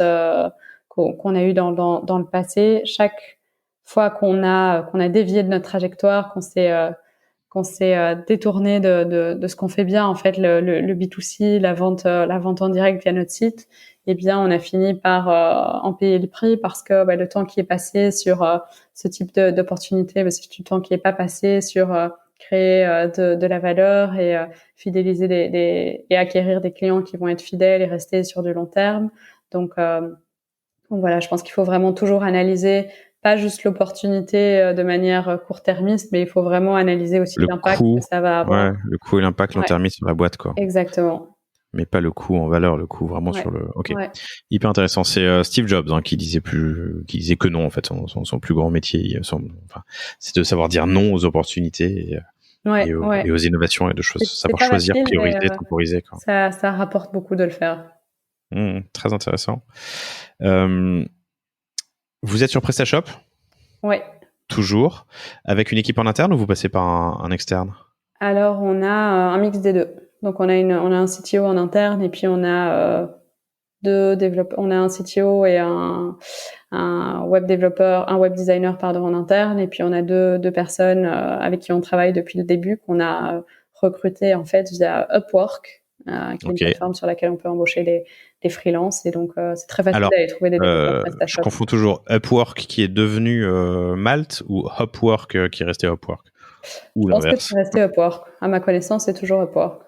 qu'on a eu dans le passé, chaque fois qu'on a dévié de notre trajectoire, qu'on s'est détourné de ce qu'on fait bien en fait, le B2C, la vente en direct via notre site, eh bien, on a fini par en payer le prix parce que le temps qui est passé sur ce type d'opportunité, c'est du temps qui est pas passé sur créer de la valeur et fidéliser et acquérir des clients qui vont être fidèles et rester sur du long terme. Donc voilà, je pense qu'il faut vraiment toujours analyser pas juste l'opportunité de manière court-termiste, mais il faut vraiment analyser aussi l'impact que ça va avoir. Ouais, le coût et l'impact long-termiste sur la boîte, quoi. Exactement. Mais pas le coût en valeur, le coût vraiment sur le. Ok. Ouais. Hyper intéressant. C'est Steve Jobs qui disait que non en fait. Son plus grand métier, c'est de savoir dire non aux opportunités et aux innovations et de choses. Savoir choisir, facile, prioriser, temporiser, quoi. Ça rapporte beaucoup de le faire. Très intéressant. Vous êtes sur PrestaShop ? Ouais. Toujours avec une équipe en interne ou vous passez par un externe ? Alors on a un mix des deux. Donc on a un CTO en interne et puis on a deux développeurs. On a un CTO et un web développeur, un web designer en interne et puis on a deux personnes avec qui on travaille depuis le début qu'on a recruté en fait via Upwork, qui est une plateforme sur laquelle on peut embaucher des freelances et donc c'est très facile d'aller trouver des développeurs PrestaShop. Je confonds toujours Upwork qui est devenu Malte ou Upwork qui est resté Upwork ou l'inverse. Je pense que c'est resté Upwork. À ma connaissance, c'est toujours Upwork.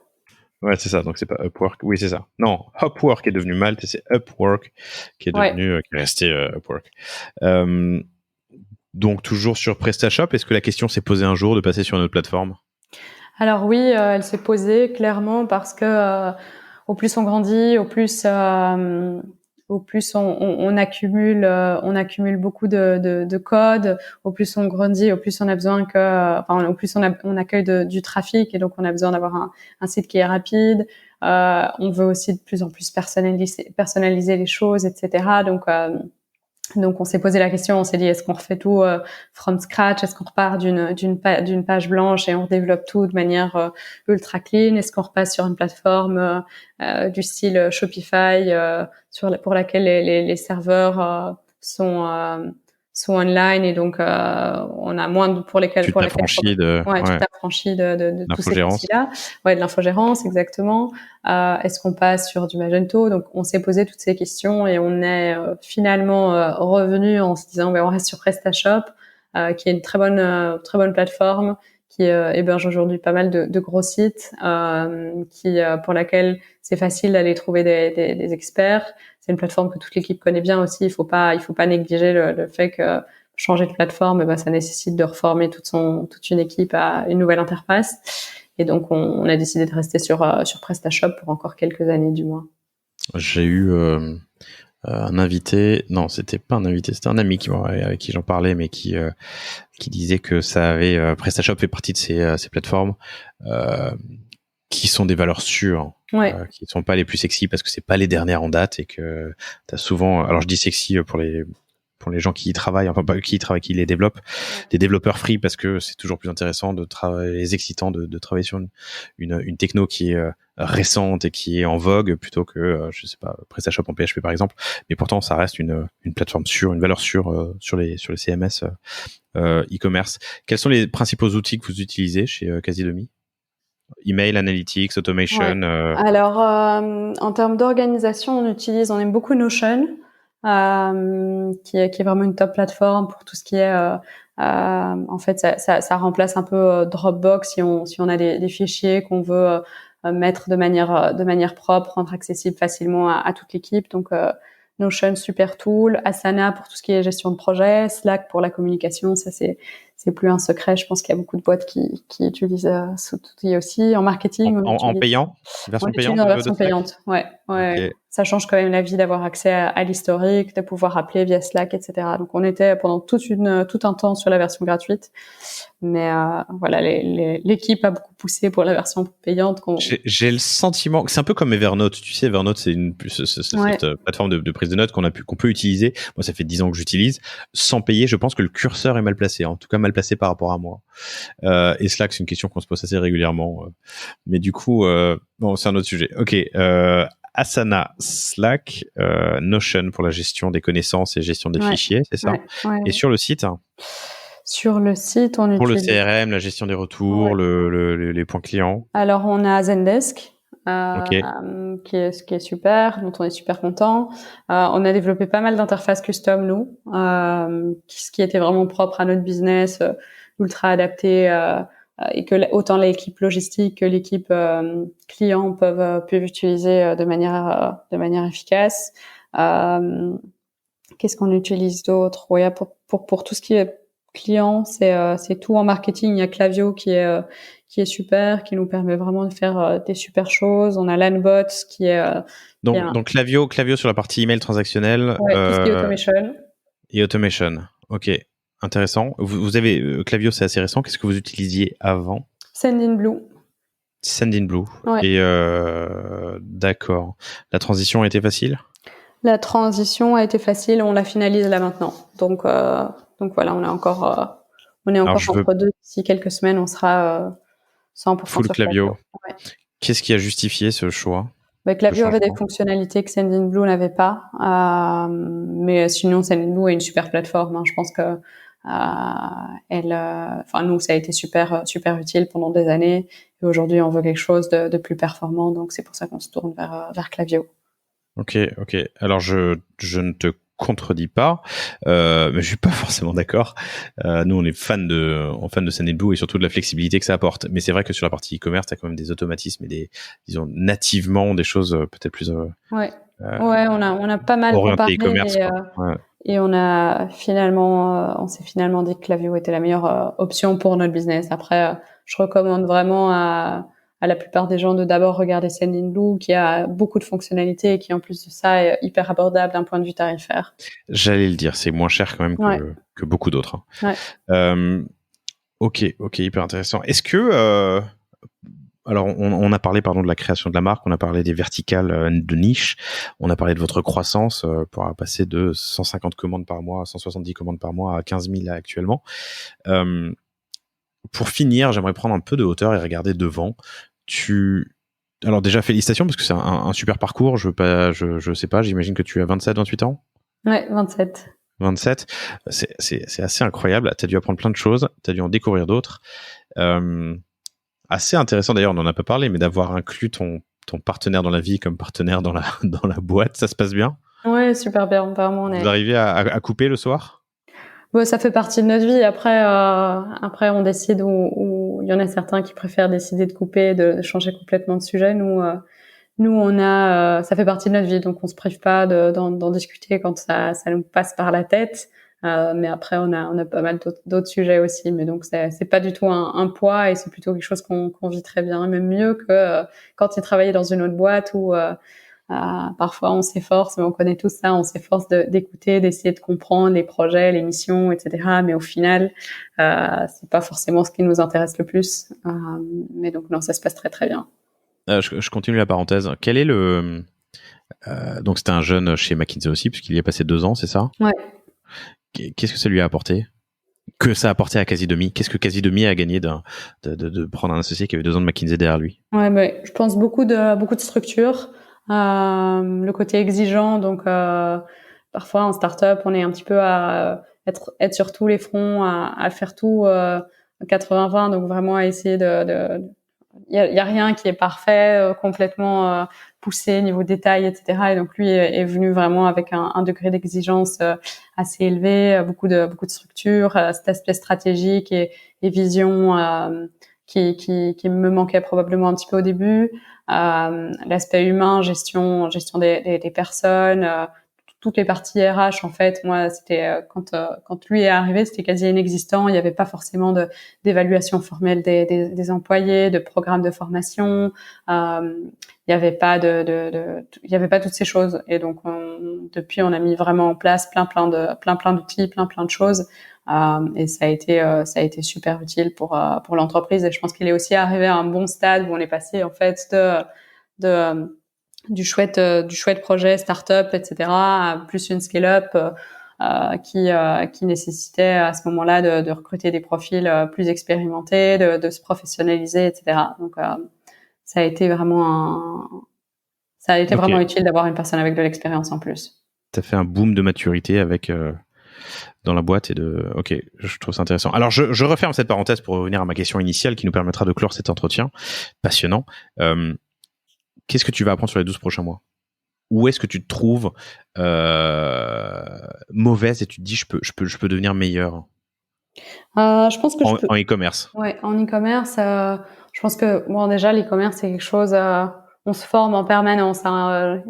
Ouais, c'est ça. Donc c'est pas Upwork. Oui, c'est ça. Non, Upwork est devenu Malte et c'est Upwork qui est devenu qui est resté Upwork. Donc toujours sur PrestaShop. Est-ce que la question s'est posée un jour de passer sur une autre plateforme ? Alors oui, elle s'est posée clairement parce que au plus on grandit, au plus on accumule beaucoup de code, au plus on grandit, au plus on a besoin au plus on accueille du trafic et donc on a besoin d'avoir un site qui est rapide. On veut aussi de plus en plus personnaliser les choses, etc. Donc on s'est posé la question, on s'est dit est-ce qu'on refait tout from scratch, est-ce qu'on repart d'une page blanche et on développe tout de manière ultra clean, est-ce qu'on repasse sur une plateforme du style Shopify pour laquelle les serveurs sont online et donc on a moins pour lesquels toute l'affranchie de tous ces outils-là, de l'infogérance exactement. Est-ce qu'on passe sur du Magento? Donc on s'est posé toutes ces questions et on est finalement revenu en se disant on reste sur PrestaShop, qui est une très bonne plateforme qui héberge aujourd'hui pas mal de gros sites, pour laquelle c'est facile d'aller trouver des experts. C'est une plateforme que toute l'équipe connaît bien aussi. Il faut pas négliger le fait que changer de plateforme, ça nécessite de reformer toute une équipe à une nouvelle interface. Et donc, on a décidé de rester sur PrestaShop pour encore quelques années, du moins. J'ai eu un invité, non, c'était pas un invité, c'était un ami avec qui j'en parlais, mais qui disait que PrestaShop fait partie de ces plateformes qui sont des valeurs sûres, qui sont pas les plus sexy parce que c'est pas les dernières en date et que t'as souvent, alors je dis sexy pour les gens qui y travaillent, qui les développent, des développeurs free parce que c'est toujours plus intéressant les excitant de travailler sur une techno qui est récente et qui est en vogue plutôt que je sais pas PrestaShop en PHP par exemple, mais pourtant ça reste une plateforme sûre, une valeur sûre sur les CMS e-commerce. Quels sont les principaux outils que vous utilisez chez Casidomi ? Email, analytics, automation. Alors en termes d'organisation, on aime beaucoup Notion. Qui est vraiment une top plateforme pour tout ce qui est en fait ça remplace un peu Dropbox si on a des fichiers qu'on veut mettre de manière propre, rendre accessible facilement à toute l'équipe. Donc Notion, super tool, Asana pour tout ce qui est gestion de projet, Slack pour la communication, ça c'est plus un secret. Je pense qu'il y a beaucoup de boîtes qui utilisent cet outil aussi. En marketing, en payant, version payante. En version payante, ouais. Okay. Ça change quand même la vie d'avoir accès à l'historique, de pouvoir appeler via Slack, etc. Donc on était pendant tout un temps sur la version gratuite, mais voilà, l'équipe a beaucoup poussé pour la version payante. J'ai le sentiment que c'est un peu comme Evernote. Tu sais, Evernote c'est cette plateforme de prise de notes qu'on peut utiliser. Moi, ça fait 10 ans que j'utilise sans payer. Je pense que le curseur est mal placé, en tout cas mal placé par rapport à moi. Et Slack, c'est une question qu'on se pose assez régulièrement. Mais du coup, bon, c'est un autre sujet. Ok. Asana, Slack, Notion pour la gestion des connaissances et gestion des fichiers, c'est ça. Et sur le site. Sur le site, on pour utilise... le CRM, la gestion des retours, les points clients. Alors, on a Zendesk Ok. qui est super, dont on est super content. On a développé pas mal d'interfaces custom, nous, ce qui était vraiment propre à notre business, ultra adapté, et que autant l'équipe logistique que l'équipe client peuvent utiliser de manière efficace. Qu'est-ce qu'on utilise d'autre? Ouais, pour tout ce qui est client, c'est tout en marketing. Il y a Klaviyo qui est super, qui nous permet vraiment de faire des super choses. On a Landbot qui est Donc Klaviyo sur la partie email transactionnel tout ce qui est automation. et automation. Ok, intéressant. Vous avez Klaviyo, c'est assez récent. Qu'est-ce que vous utilisiez avant? Sendinblue. Sendinblue. Ouais. Et d'accord. La transition a été facile? La transition a été facile. On la finalise là maintenant. Donc voilà, on est encore entre deux. D'ici quelques semaines, on sera 100% full sur Klaviyo. Ouais. Qu'est-ce qui a justifié ce choix? Klaviyo avait des fonctionnalités que Sendinblue n'avait pas, mais sinon Sendinblue est une super plateforme. Je pense que nous, ça a été super utile pendant des années. Et aujourd'hui, on veut quelque chose de plus performant, donc c'est pour ça qu'on se tourne vers Klaviyo. Ok. Alors je ne te contredis pas, mais je suis pas forcément d'accord. Nous, on est fans de Sendinblue et surtout de la flexibilité que ça apporte. Mais c'est vrai que sur la partie e-commerce, t'as quand même des automatismes et disons, nativement des choses peut-être plus. Ouais, on a pas mal orienté comparé e-commerce. et on s'est finalement dit que Klaviyo était la meilleure option pour notre business. Après, je recommande vraiment à la plupart des gens de d'abord regarder Sendinblue, qui a beaucoup de fonctionnalités et qui en plus de ça est hyper abordable d'un point de vue tarifaire. J'allais le dire, c'est moins cher quand même que beaucoup d'autres. Ok, hyper intéressant. Est-ce que alors, on a parlé de la création de la marque, on a parlé des verticales de niche, on a parlé de votre croissance pour passer de 150 commandes par mois à 170 commandes par mois à 15 000 actuellement. Pour finir, j'aimerais prendre un peu de hauteur et regarder devant. Alors déjà, félicitations parce que c'est un super parcours. Je sais pas, j'imagine que tu as 27, 28 ans? Ouais, 27. 27. C'est assez incroyable. T'as dû apprendre plein de choses, t'as dû en découvrir d'autres. Assez intéressant d'ailleurs, on n'en a pas parlé, mais d'avoir inclus ton partenaire dans la vie comme partenaire dans la boîte, ça se passe bien? Ouais, super bien. Vraiment, Vous arrivez à couper le soir? Ça fait partie de notre vie. Après, on décide où il y en a certains qui préfèrent décider de couper, de changer complètement de sujet. Nous, ça fait partie de notre vie, donc on se prive pas d'en discuter quand ça nous passe par la tête. Mais après, on a pas mal d'autres sujets aussi. Mais donc, c'est pas du tout un poids et c'est plutôt quelque chose qu'on vit très bien, même mieux que quand il travaillait dans une autre boîte où parfois on s'efforce, mais on connaît tout ça, on s'efforce d'écouter, d'essayer de comprendre les projets, les missions, etc. Mais au final, c'est pas forcément ce qui nous intéresse le plus. Mais donc non, ça se passe très très bien. Je continue la parenthèse. Quel est donc c'était un jeune chez McKinsey aussi, puisqu'il y a passé 2 ans, c'est ça? Ouais. Qu'est-ce que ça lui a apporté? Que ça a apporté à Casidomi? Qu'est-ce que Casidomi a gagné de prendre un associé qui avait 2 ans de McKinsey derrière lui? Ouais, mais je pense beaucoup de structure, le côté exigeant. Donc parfois en start-up, on est un petit peu à être sur tous les fronts, à faire tout 80-20. Donc vraiment à essayer il y a rien qui est parfait, complètement poussé niveau détail, etc. Et donc lui est venu vraiment avec un degré d'exigence assez élevé, beaucoup de structure, cet aspect stratégique et vision qui me manquait probablement un petit peu au début. L'aspect humain, gestion des personnes, toutes les parties RH, en fait, moi, c'était quand lui est arrivé, c'était quasi inexistant. Il n'y avait pas forcément d'évaluation formelle des employés, de programme de formation. Il n'y avait pas il y avait pas toutes ces choses. Et donc, depuis, on a mis vraiment en place plein d'outils, plein de choses. Et ça a été super utile pour l'entreprise. Et je pense qu'il est aussi arrivé à un bon stade où on est passé, en fait, du chouette projet start-up, etc., plus une scale-up qui nécessitait à ce moment-là de recruter des profils plus expérimentés, de se professionnaliser, etc. Donc ça a été vraiment vraiment utile d'avoir une personne avec de l'expérience en plus. T'as fait un boom de maturité avec dans la boîte et ok, je trouve ça intéressant. Alors je referme cette parenthèse pour revenir à ma question initiale qui nous permettra de clore cet entretien passionnant. qu'est-ce que tu vas apprendre sur les 12 prochains mois? Où est-ce que tu te trouves mauvaise et tu te dis je peux devenir meilleur Je pense que en e-commerce? Ouais, en e-commerce, je pense que bon déjà l'e-commerce c'est quelque chose. On se forme en permanence.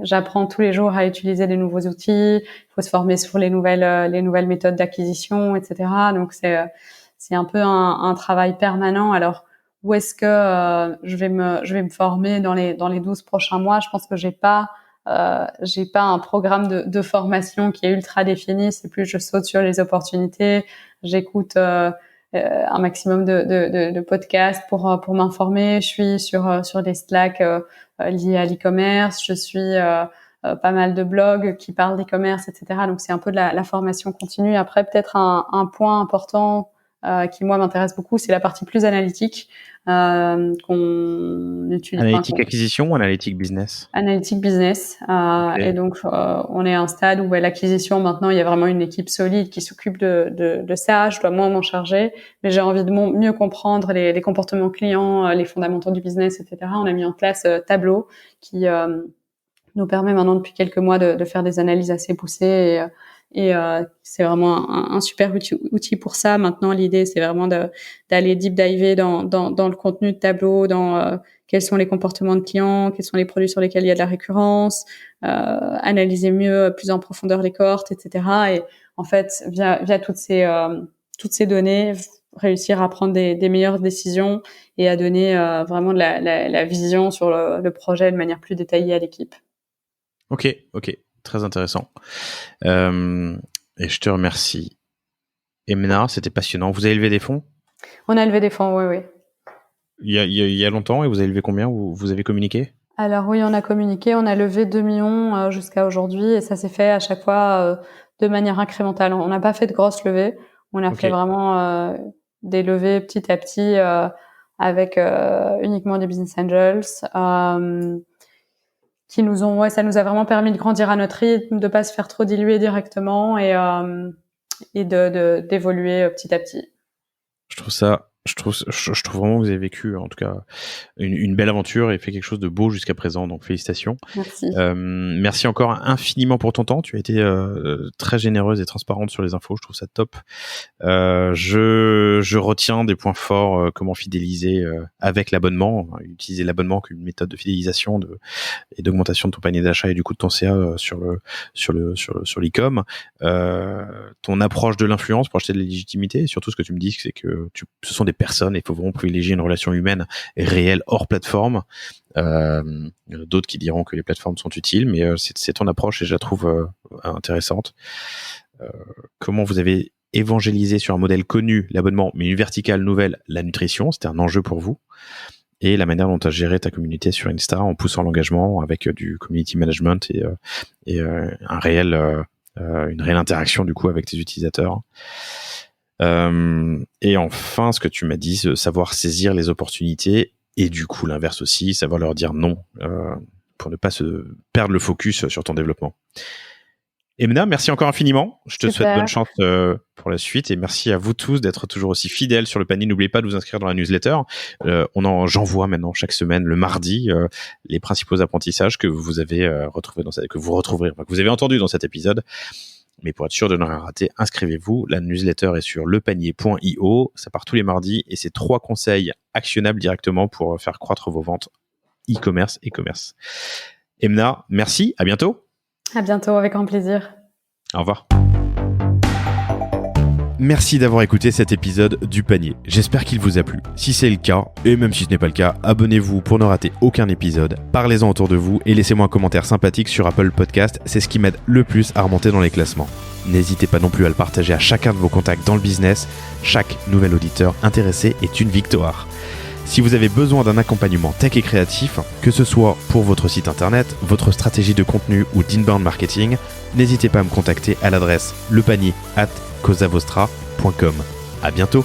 J'apprends tous les jours à utiliser des nouveaux outils. Il faut se former sur les nouvelles méthodes d'acquisition, etc. Donc c'est un peu un travail permanent. Alors où est-ce que je vais me former dans les 12 prochains mois? Je pense que j'ai pas un programme de formation qui est ultra défini. C'est plus je saute sur les opportunités. J'écoute un maximum de podcasts pour m'informer. Je suis sur des Slack liés à l'e-commerce. Je suis pas mal de blogs qui parlent d'e-commerce, etc. Donc c'est un peu de la formation continue. Après peut-être un point important qui moi m'intéresse beaucoup, c'est la partie plus analytique qu'on utilise. Analytique acquisition ou analytique business? Analytique business. Okay. Et donc on est à un stade où l'acquisition maintenant il y a vraiment une équipe solide qui s'occupe de ça. Je dois moins m'en charger, mais j'ai envie de mieux comprendre les comportements clients, les fondamentaux du business, etc. On a mis en place Tableau qui nous permet maintenant depuis quelques mois de faire des analyses assez poussées et c'est vraiment un super outil pour ça. Maintenant, l'idée, c'est vraiment d'aller deep diver dans le contenu de Tableau, dans quels sont les comportements de clients, quels sont les produits sur lesquels il y a de la récurrence, analyser mieux, plus en profondeur les cohortes, etc. Et en fait, via toutes ces données, réussir à prendre des meilleures décisions et à donner vraiment de la vision sur le projet de manière plus détaillée à l'équipe. Ok. Très intéressant. Et je te remercie. Emna, c'était passionnant. Vous avez levé des fonds? On a levé des fonds, oui. Il y a longtemps, et vous avez levé combien? Vous avez communiqué? Alors oui, on a communiqué. On a levé 2 millions jusqu'à aujourd'hui et ça s'est fait à chaque fois de manière incrémentale. On n'a pas fait de grosses levées. On a fait vraiment des levées petit à petit avec uniquement des business angels. Qui ça nous a vraiment permis de grandir à notre rythme, de pas se faire trop diluer directement et d'évoluer petit à petit. Je trouve vraiment que vous avez vécu, en tout cas, une belle aventure et fait quelque chose de beau jusqu'à présent. Donc, félicitations. Merci. Merci encore infiniment pour ton temps. Tu as été très généreuse et transparente sur les infos. Je trouve ça top. Je retiens des points forts, comment fidéliser avec l'abonnement, utiliser l'abonnement comme une méthode de fidélisation et d'augmentation de ton panier d'achat et du coup de ton CA sur l'e-com. Ton approche de l'influence pour acheter de la légitimité. Et surtout, ce que tu me dis, c'est que ce sont des personnes, il faut vraiment privilégier une relation humaine et réelle hors plateforme. D'autres qui diront que les plateformes sont utiles, mais c'est ton approche et je la trouve intéressante. Comment vous avez évangélisé sur un modèle connu l'abonnement, mais une verticale nouvelle, la nutrition, c'était un enjeu pour vous, et la manière dont tu as géré ta communauté sur Insta en poussant l'engagement avec du community management et une réelle interaction du coup avec tes utilisateurs. Et enfin, ce que tu m'as dit, savoir saisir les opportunités et du coup l'inverse aussi, savoir leur dire non pour ne pas se perdre le focus sur ton développement. Emna, merci encore infiniment. Je te souhaite bonne chance pour la suite et merci à vous tous d'être toujours aussi fidèles sur le panier. N'oubliez pas de vous inscrire dans la newsletter. J'envoie maintenant chaque semaine le mardi les principaux apprentissages que vous avez que vous avez entendu dans cet épisode. Mais pour être sûr de ne rien rater, inscrivez-vous. La newsletter est sur lepanier.io. Ça part tous les mardis et c'est 3 conseils actionnables directement pour faire croître vos ventes e-commerce. Emna, merci. À bientôt. À bientôt, avec grand plaisir. Au revoir. Merci d'avoir écouté cet épisode du panier. J'espère qu'il vous a plu. Si c'est le cas, et même si ce n'est pas le cas, abonnez-vous pour ne rater aucun épisode. Parlez-en autour de vous et laissez-moi un commentaire sympathique sur Apple Podcast. C'est ce qui m'aide le plus à remonter dans les classements. N'hésitez pas non plus à le partager à chacun de vos contacts dans le business. Chaque nouvel auditeur intéressé est une victoire. Si vous avez besoin d'un accompagnement tech et créatif, que ce soit pour votre site internet, votre stratégie de contenu ou d'inbound marketing, n'hésitez pas à me contacter à l'adresse lepanier@causavostra.com. À bientôt.